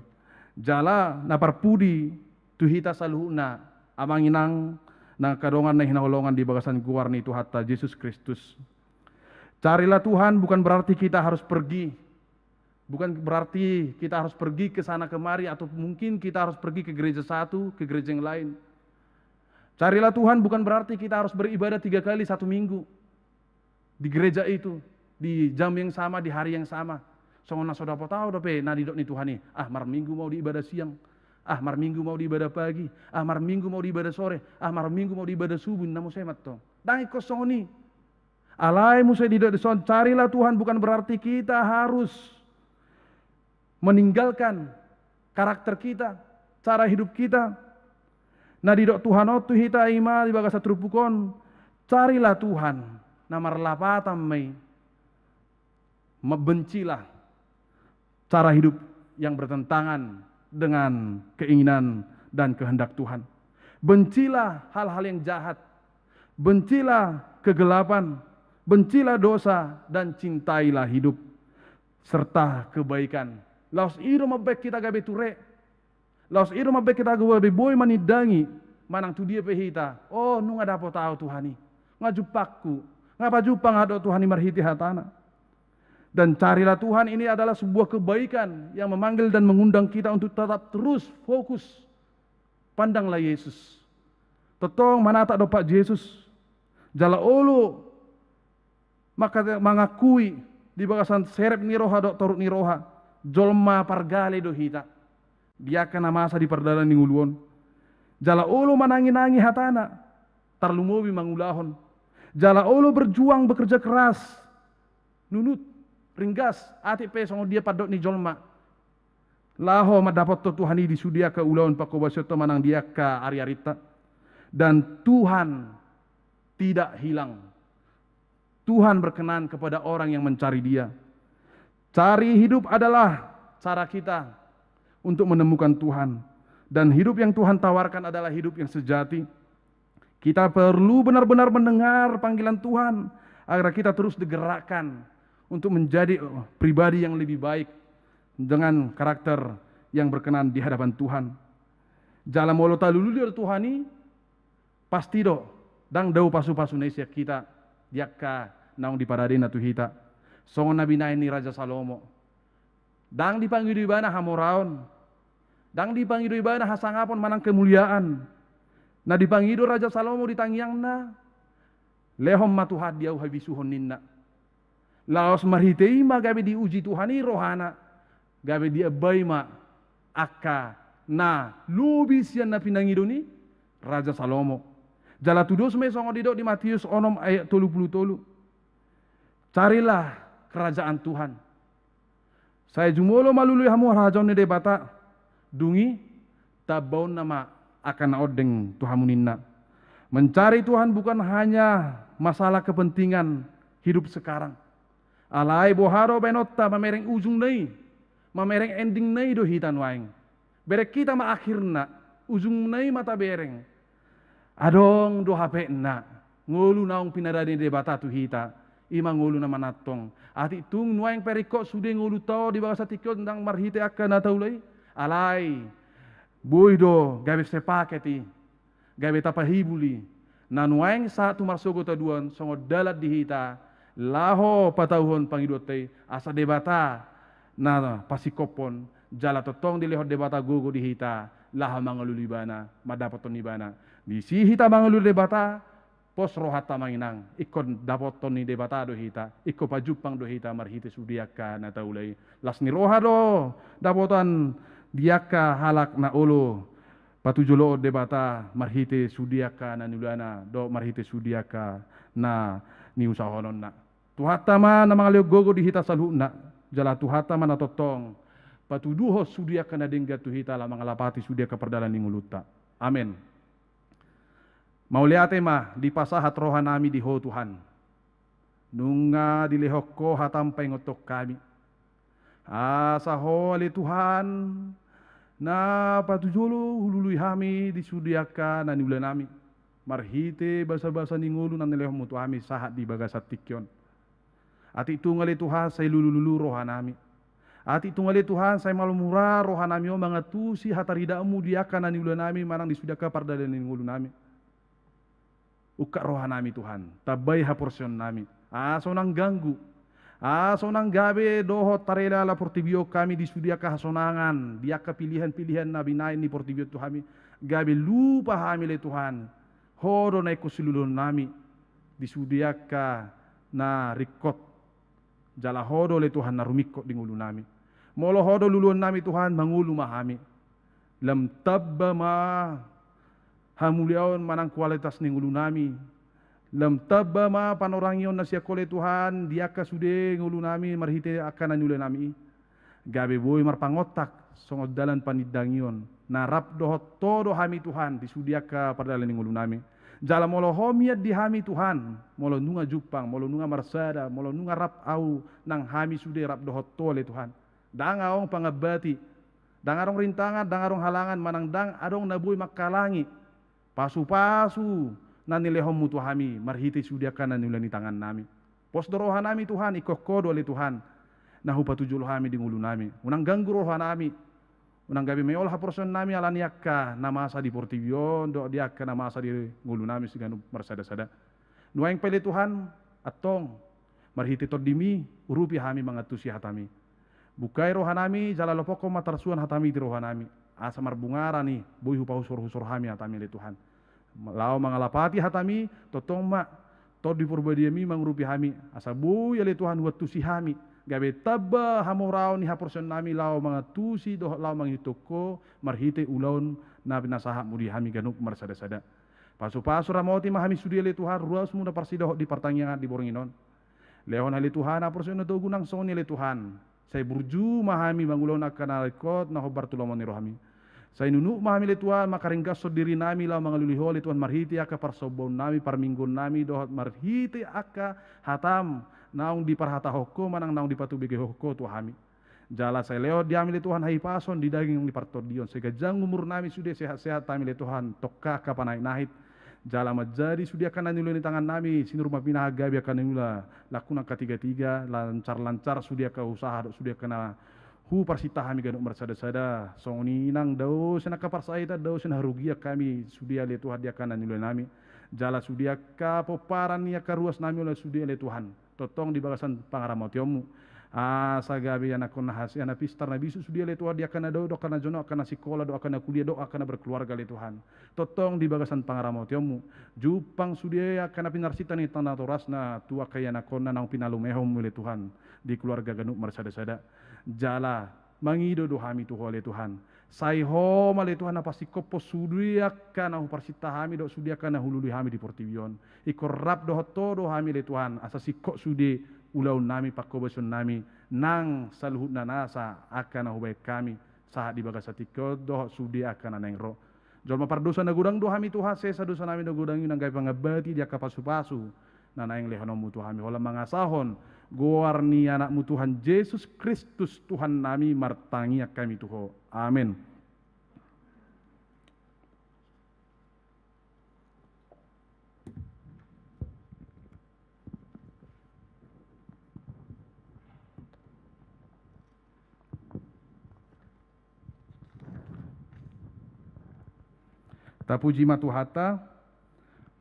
Jala na parpudi tuhita saluhna amanginang na kadongan na hinaholongan di bagasan guar ni Tuhan Yesus Kristus. Carilah Tuhan bukan berarti kita harus pergi. Bukan berarti kita harus pergi ke sana kemari atau mungkin kita harus pergi ke gereja satu, ke gereja yang lain. Carilah Tuhan bukan berarti kita harus beribadah 3 kali 1 minggu di gereja itu, di jam yang sama, di hari yang sama. Songona soda tahu dope na di dok ni Tuhan ni. Mar minggu mau diibadah siang. Mar minggu mau diibadah pagi. Mar minggu mau diibadah sore. Mar minggu mau diibadah subuh. Namo semat to. Dai kosongoni. Alai musai di dok son. Carilah Tuhan bukan berarti kita harus meninggalkan karakter kita, cara hidup kita. Nah di dok Tuhan otu hita ima di bagasa trupukon. Carilah Tuhan. Namar lapatan mai. Bencilah cara hidup yang bertentangan dengan keinginan dan kehendak Tuhan. Bencilah hal-hal yang jahat. Bencilah kegelapan. Bencilah dosa dan cintailah hidup serta kebaikan. Laos iro mabek kita gabe ture. Laos iro mabek kita gabe boy manidangi. Manang tu dia pehita. Oh nu nga dapat tahu Tuhani. Ngajupakku. Ngapa jupang ado Tuhani marhiti hatana. Dan carilah Tuhan ini adalah sebuah kebaikan yang memanggil dan mengundang kita untuk tetap terus fokus. Pandanglah Yesus. Tetong manata do Pak Yesus. Jala olo maka mengakui di bagasan serep ni roha do torut ni roha. Jolma pargale do hita. Dia kena masa di perdalan ni nguluon. Jala olo manangi-nangi hatana. Tarlumobi mangulahon. Jala olo berjuang bekerja keras. Nunut. Ringgas ati pe songo dia padok ni jolma. Laho madapat to Tuhan di sudia ke ulaon pakobaseto manang dia ka ari-arita. Dan Tuhan tidak hilang. Tuhan berkenan kepada orang yang mencari Dia. Cari hidup adalah cara kita untuk menemukan Tuhan. Dan hidup yang Tuhan tawarkan adalah hidup yang sejati. Kita perlu benar-benar mendengar panggilan Tuhan agar kita terus digerakkan untuk menjadi pribadi yang lebih baik dengan karakter yang berkenan di hadapan Tuhan. Jalan molota lululir Tuhani pasti do dang dau pasu-pasu nesia kita diakka naung di paradena tu hita. Songon nabi ni Raja Salomo. Dang dipanggil di bana hamoraon. Dang dipanggil di bana hasangapon manang kemuliaan. Na dipanggil Raja Salomo ditangyang na lehom matuhad diau habisuhon ninna. Laos marhitei ma gabe diuji Tuhani rohana. Gabe dia baima akka na lubis yan na pinangido ni Raja Salomo. Jala tudos me songo didok di Matius 6 ayat 33. Carilah kerajaan Tuhan. Saya jumolo malului hamu rajon ni debata dungi tabaun nama akan odeng Tuhamuninna. Mencari Tuhan bukan hanya masalah kepentingan hidup sekarang. Alai boharo benota mamereng ujung nai, mamereng ending nai do hitan waing. Berek kita ma akhirna ujung nai mata bereng. Adong do hape na ngolu naung pinadani debata tu hita. Ima ngolu na manatong. Ati tung nuaing perikok sude ngolu tau di bawah satikyo tentang marhite akan nataulay. Alai boydo gabe sepaketi gabe tapahibuli. Nanuaing satu marsogo taduan songo dalat di hita. Laho patauhon pangidotay asa debata na pasikopon jala totong dilehot debata gogo dihita laha mangalulibana madapaton ibana di si hita mangalul debata pos rohata manginang ikon dapoton ni debata do hita ikko pajupang do hita marhite sudiaka na taulay las ni roha do dapotan diaka halak na olo patujulo debata marhite sudiaka na nulana do marhite sudiaka na ni usahonon na tuhata na mga gogo di hita salhuna jala tuhata na totong patuduho sudia kana dengga tu hita la mga lapati sudia ka perdalan ni nguluta. Amen. Mauliate ma di pasahat roha nami di ho Tuhan. Nunga dilehok ko hatampay ngotok kami. Asa ho ali Tuhan na patujulo hulului hami di sudia ka na niula nami. Marhite basa-basa ni ngulu na nilehom mo tuami sahat di bagasat tikyon. At itungal ituha sa ilululu roha nami. Ati tunggali Tuhan, saya malu murah, rohanami o mangatusi hataridamu dia kanan ulu nami manang disudaka pardalan ulu nami. Uka rohanami Tuhan, tabai haporsion nami. Sonang ganggu. Sonang gabe doho tarela la portibio kami disudiaka hasonangan, dia pilihan-pilihan nabi nain di portibio Tuhan. Gabe lupa hami le Tuhan. Hodo na ikusululun nami disudiaka na rikot. Jala hodo le Tuhan na rumikot di ngulu nami. Molo hodo luluan nami Tuhan mangulu mahami. Lam tabba ma hamuliaon manang kualitas ni ngulu nami. Lam tabba ma panorangion na siya kole Tuhan dia ka sude ngulu nami marhite akan anule nami. Gabe boy marpangotak songod dalan panidangion. Narap dohot todo hami Tuhan disudiaka pardalan ni ngulu nami. Jala molo homiat di hami Tuhan, molo nunga jupang, molo nunga marsada, molo nunga rap au nang hami sude rap dohot tole Tuhan. Dangaong pangabati, dangarong rintangan, dangarong halangan, manang dang adong nabuy makalangi, pasu-pasu nanilehom mutu hami, marhiti sudiakan nanilani tangan nami. Pos dorohan nami Tuhan, ikokodo oleh Tuhan, nahupatujul hami di ngulu nami, unang ganggu rohan nami, unang gabi mayol haporson nami alaniaka, namasa di portibion, do diaka namasa di ngulu nami siganu marsada-sada. Nuaing pele Tuhan, atong, marhiti todimi, urupi hami mangatusi hatami. Bukai rohanami jala lopoko matarsuan hatami di rohanami. Asa marbungara ni boy hupahusur-husur hami hatami le Tuhan. Lao mangalapati hatami totong ma tod di purbadiami mangrupi hami. Asa boy le Tuhan watusi hami. Gabe tabba hamorao ni haporson nami lao mangatusi doh lao mangitoko marhite ulaun na binasaha mudi hami ganuk marsada-sada. Pasu-pasu ramoti mahami sudi le Tuhan ruas muna parsidoh di pertanyaan di boringinon. Lehon hali Tuhan haporson na gunang soni le Tuhan. Saya burju mahami mangulon akan alikot na hobar tulomon ni rohami. Saya nunuk mahami le Tuhan makaringgas so diri nami la mangaluliho le Tuhan marhiti aka parsobon nami parminggon nami dohot marhiti aka hatam naung di parhata hoko manang naung di patubige hoko Tuhami. Jala saya leo diami le Tuhan hai pason di daging di partodion sehingga jang umur nami sudah sehat-sehat tami le Tuhan tokka kapanai nahit. Jala majadi sudia akan nanulun di tangan nami sinur mapina gabi akan nanula lakuna ketiga-tiga lancar-lancar sudia ka usaha sudia kena hu parsita kami ganuk marsada-sada songni nang dau sena kapar saita dau sena rugia kami sudia le Tuhan dia akan nanulun nami jala sudia ka poparan nia ka ruas nami oleh sudia le Tuhan totong di bagasan pangaramotiomu sagabi anak konahasi anak pistar na bisu sudia le Tuhan dia akan do kana jono kana sikola do kana kuliah do kana berkeluarga le Tuhan totong di bagasan pangaramotiomu jupang sudia kana pinarsita ni tanah torasna tua kaya nakona nang pinalumehom le Tuhan di keluarga ganuk marsada-sada jala mangido do hami tu le Tuhan sai ho male Tuhan apa sikopo sudia kana parsita hami do sudia kana hululi hami di portibion ikorap do todo hami le Tuhan asa sikok sudi ulaun nami pakobasun nami nang saluhut nanasa akan hubay kami saat di bagasatiko doh sudi akan anengro jolma pardosa na gudang do hami Tuhan sesa dosa nami na gudang yun ang gay pangabati dia kapasu-pasu na naeng lehonom Tuhan wala mangasahon gowarni anakmu Tuhan Yesus Kristus Tuhan nami martangi kami Tuho amin. Tapuji matuhata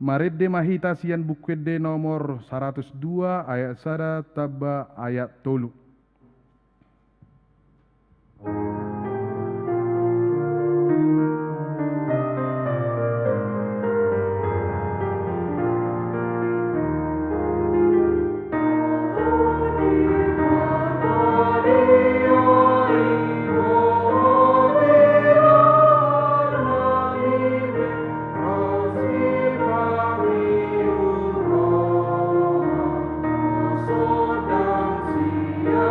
maredde mahita sian bukwede nomor 102 ayat sada taba ayat tolu. Yeah.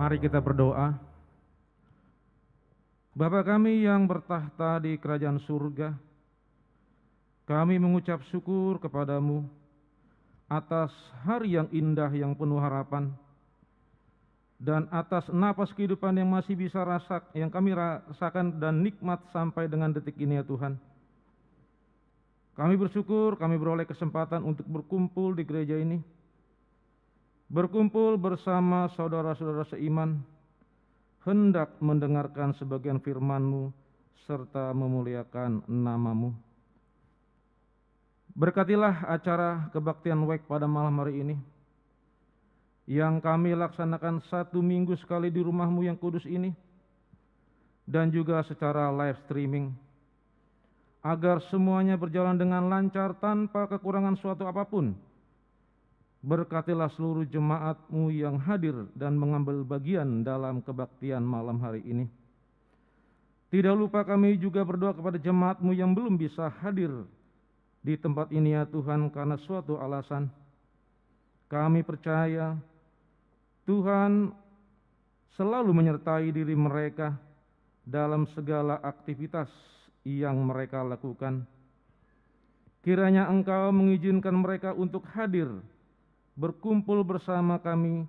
Mari kita berdoa. Bapa kami yang bertahta di kerajaan surga, kami mengucap syukur kepadamu atas hari yang indah yang penuh harapan, dan atas napas kehidupan yang masih bisa yang kami rasakan dan nikmat sampai dengan detik ini ya Tuhan. Kami bersyukur kami beroleh kesempatan untuk berkumpul di gereja ini, berkumpul bersama saudara-saudara seiman, hendak mendengarkan sebagian firman-Mu serta memuliakan nama-Mu. Berkatilah acara kebaktian WEK pada malam hari ini, yang kami laksanakan 1 minggu sekali di rumah-Mu yang kudus ini, dan juga secara live streaming, agar semuanya berjalan dengan lancar tanpa kekurangan suatu apapun. Berkatilah seluruh jemaat-Mu yang hadir dan mengambil bagian dalam kebaktian malam hari ini. Tidak lupa kami juga berdoa kepada jemaat-Mu yang belum bisa hadir di tempat ini ya Tuhan karena suatu alasan. Kami percaya Tuhan selalu menyertai diri mereka dalam segala aktivitas yang mereka lakukan. Kiranya Engkau mengizinkan mereka untuk hadir berkumpul bersama kami,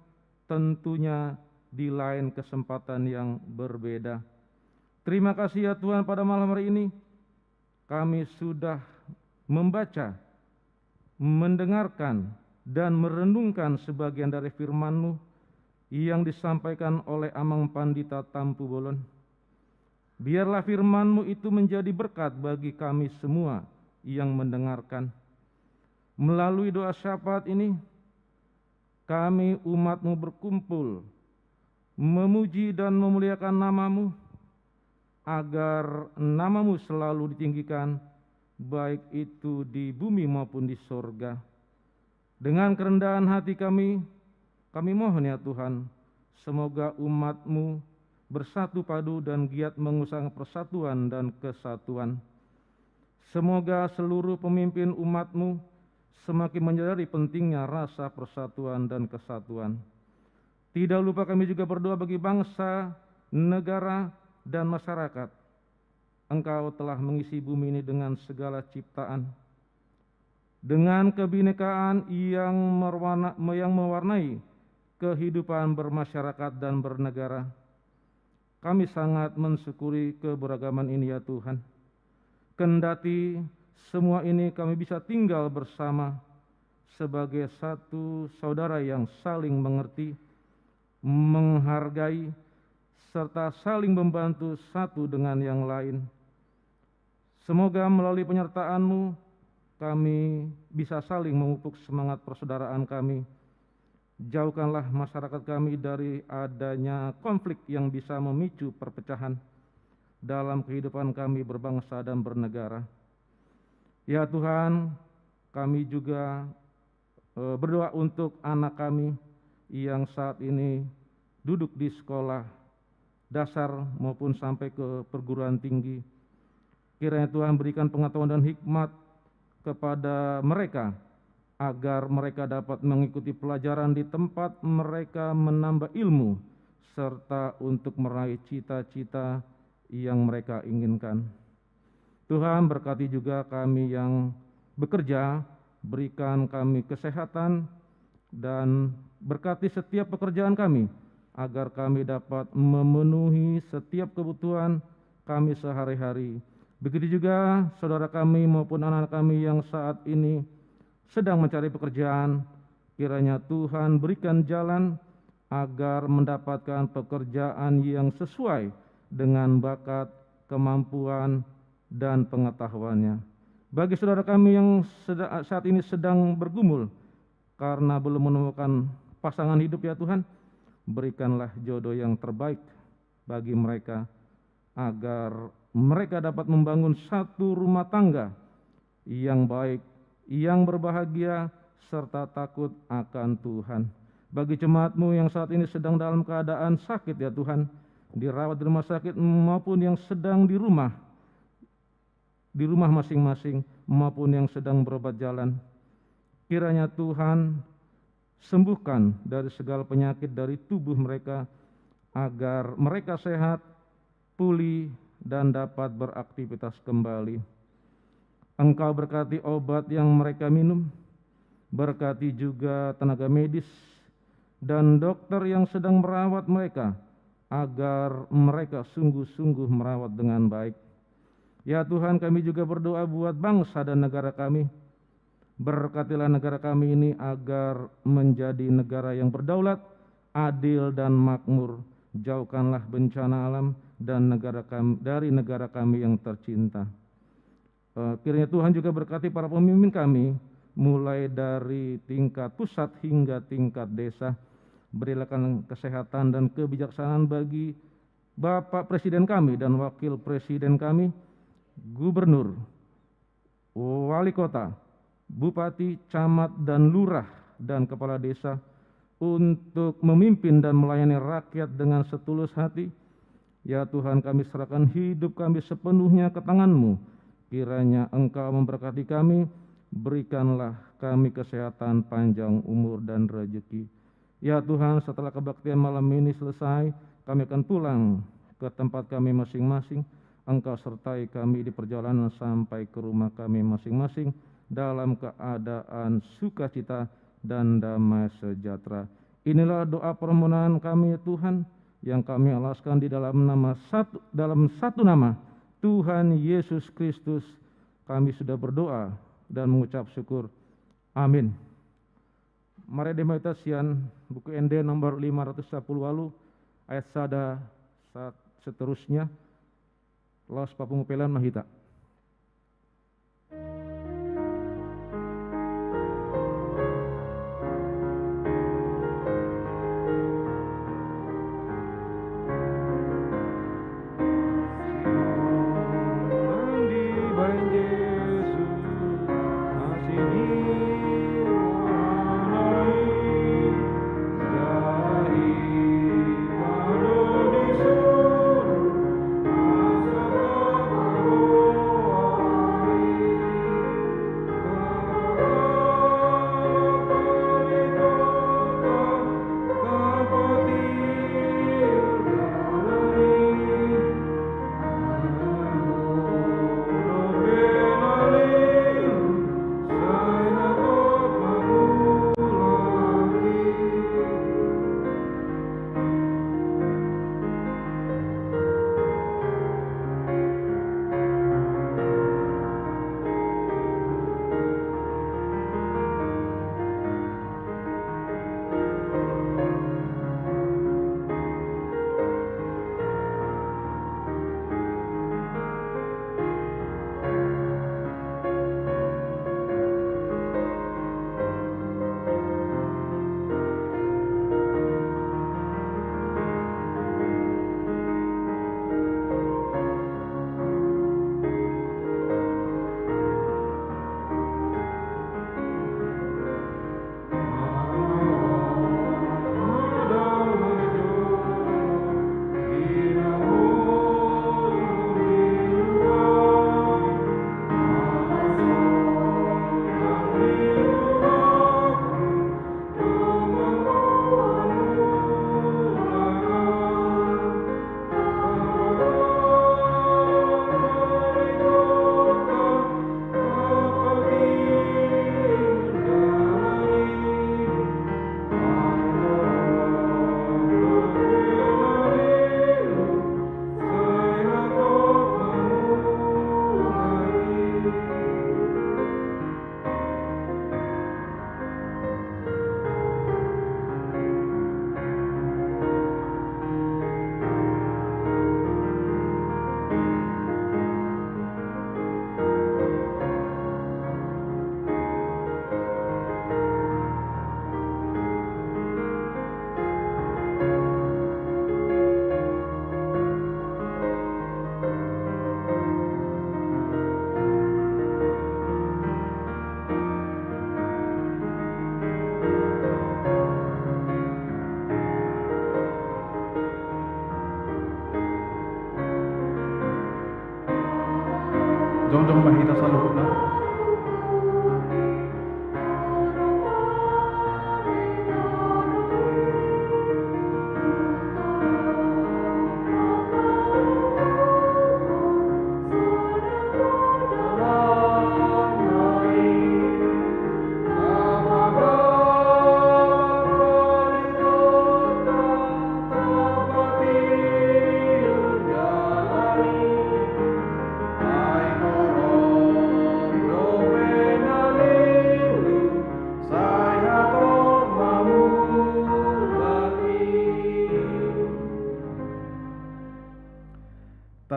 tentunya di lain kesempatan yang berbeda. Terima kasih ya Tuhan, pada malam hari ini kami sudah membaca, mendengarkan, dan merenungkan sebagian dari firman-Mu yang disampaikan oleh Amang Pandita Tampu Bolon. Biarlah firman-Mu itu menjadi berkat bagi kami semua yang mendengarkan. Melalui doa syafaat ini, kami umat-Mu berkumpul, memuji dan memuliakan nama-Mu, agar nama-Mu selalu ditinggikan, baik itu di bumi maupun di sorga. Dengan kerendahan hati kami mohon ya Tuhan, semoga umat-Mu bersatu padu dan giat mengusahakan persatuan dan kesatuan. Semoga seluruh pemimpin umat-Mu semakin menyadari pentingnya rasa persatuan dan kesatuan. Tidak lupa kami juga berdoa bagi bangsa, negara, dan masyarakat. Engkau telah mengisi bumi ini dengan segala ciptaan, dengan kebinekaan yang mewarnai kehidupan bermasyarakat dan bernegara. Kami sangat mensyukuri keberagaman ini ya Tuhan. Kendati semua ini kami bisa tinggal bersama sebagai satu saudara yang saling mengerti, menghargai, serta saling membantu satu dengan yang lain. Semoga melalui penyertaan-Mu kami bisa saling memupuk semangat persaudaraan kami. Jauhkanlah masyarakat kami dari adanya konflik yang bisa memicu perpecahan dalam kehidupan kami berbangsa dan bernegara. Ya Tuhan, kami juga berdoa untuk anak kami yang saat ini duduk di sekolah dasar maupun sampai ke perguruan tinggi. Kiranya Tuhan berikan pengetahuan dan hikmat kepada mereka, agar mereka dapat mengikuti pelajaran di tempat mereka menambah ilmu, serta untuk meraih cita-cita yang mereka inginkan. Tuhan berkati juga kami yang bekerja, berikan kami kesehatan, dan berkati setiap pekerjaan kami, agar kami dapat memenuhi setiap kebutuhan kami sehari-hari. Begitu juga saudara kami maupun anak-anak kami yang saat ini sedang mencari pekerjaan, kiranya Tuhan berikan jalan agar mendapatkan pekerjaan yang sesuai dengan bakat, kemampuan, dan pengetahuannya. Bagi saudara kami yang saat ini sedang bergumul karena belum menemukan pasangan hidup ya Tuhan, berikanlah jodoh yang terbaik bagi mereka, agar mereka dapat membangun satu rumah tangga yang baik, yang berbahagia, serta takut akan Tuhan. Bagi jemaat-Mu yang saat ini sedang dalam keadaan sakit ya Tuhan, dirawat di rumah sakit maupun yang sedang di rumah masing-masing maupun yang sedang berobat jalan, kiranya Tuhan sembuhkan dari segala penyakit dari tubuh mereka, agar mereka sehat, pulih, dan dapat beraktivitas kembali. Engkau berkati obat yang mereka minum, berkati juga tenaga medis dan dokter yang sedang merawat mereka, agar mereka sungguh-sungguh merawat dengan baik. Ya Tuhan, kami juga berdoa buat bangsa dan negara kami. Berkatilah negara kami ini agar menjadi negara yang berdaulat, adil dan makmur. Jauhkanlah bencana alam dan dari negara kami yang tercinta. Kiranya Tuhan juga berkati para pemimpin kami, mulai dari tingkat pusat hingga tingkat desa. Berilah kesehatan dan kebijaksanaan bagi Bapak Presiden kami dan Wakil Presiden kami, Gubernur, Wali Kota, Bupati, Camat, dan Lurah, dan Kepala Desa, untuk memimpin dan melayani rakyat dengan setulus hati. Ya Tuhan, kami serahkan hidup kami sepenuhnya ke tangan-Mu. Kiranya Engkau memberkati kami, berikanlah kami kesehatan, panjang umur, dan rezeki. Ya Tuhan, setelah kebaktian malam ini selesai, kami akan pulang ke tempat kami masing-masing. Engkau sertai kami di perjalanan sampai ke rumah kami masing-masing dalam keadaan sukacita dan damai sejahtera. Inilah doa permohonan kami ya Tuhan, yang kami alaskan di dalam satu nama Tuhan Yesus Kristus. Kami sudah berdoa dan mengucap syukur. Amin. Mari demeditasian buku ND nomor 510 ayat sada seterusnya. Los papungupelan mahita. Jong mahita sa loob na.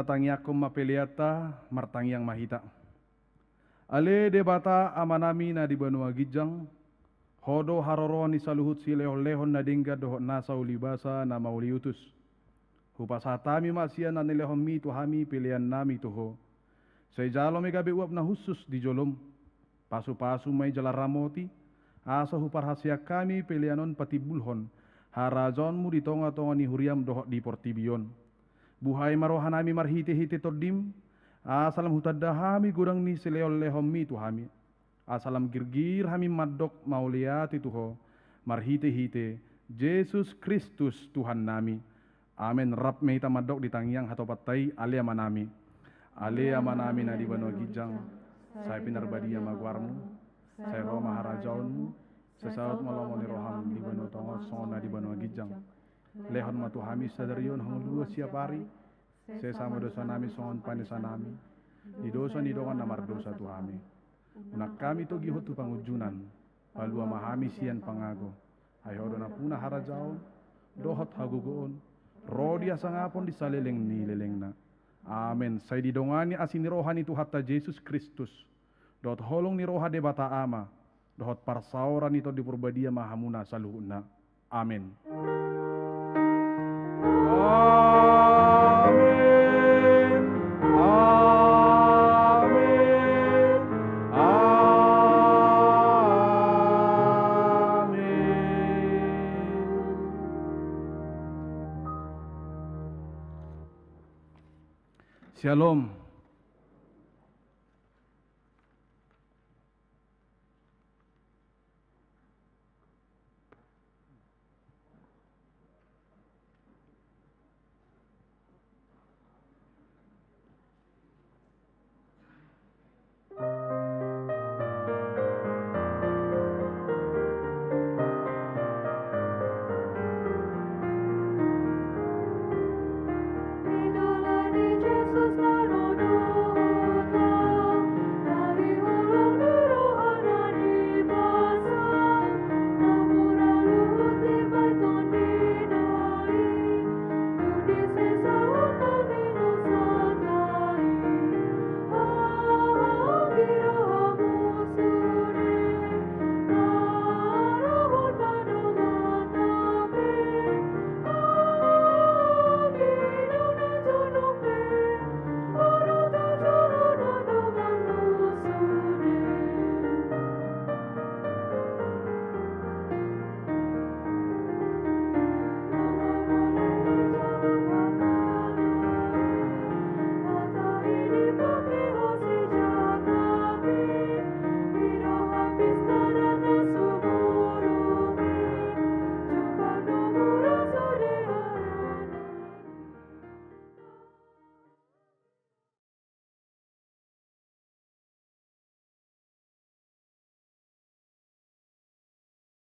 tatangiakum mapeliata martangiang mahita. Ale debata amanami na di Banua Gijang, hodo haroro ni saluhut si lehon na dingga dohot nasa ulibasa na mauliutus. Hupasatami masya na nilehon mi tuhami pilihan nami tuho. Sa ijalo may gabi uap na husus di jolom. Pasu-pasu may jalaramoti. Asa huparhasya kami pilihanon patibulhon. Harajon mu di tonga-tonga ni huriam dohot di portibion. Buhay marohanami marhiti-hiti todim. Asalam hutadahami gurang ni sileol-lehom mi tuhami. Asalam girgir hami madok mauliati tuho. Marhiti-hiti. Yesus Kristus Tuhan nami. Amen. Rap mehita madok di tangyang hatopatay alia manami. Alia manami na di Banua Gijang. Saya pinarbadia magwarmu. Saya Roma harajaunmu. Sesaut malomoni roham di Banua Tongos sona di Banua Gijang. Lehon matuhami sadarion hangulua siap hari. Saya sama dosa nami songon panisa nami. Di dosa ni dongan namar dosa tuhami. Unak kami to gihot tu pangujunan. Palua mahami sian pangago. Ayo dona puna harajaun. Dohot hagugoon. Rodia sangapon di saleleng ni lelengna. Amen. Saya didongani asin rohani tu hatta Yesus Kristus. Dot holong ni roha debata ama. Dohot parsauran itu di purbadia mahamuna saluhuna. Amen. Amen. Amen. Amen. Shalom.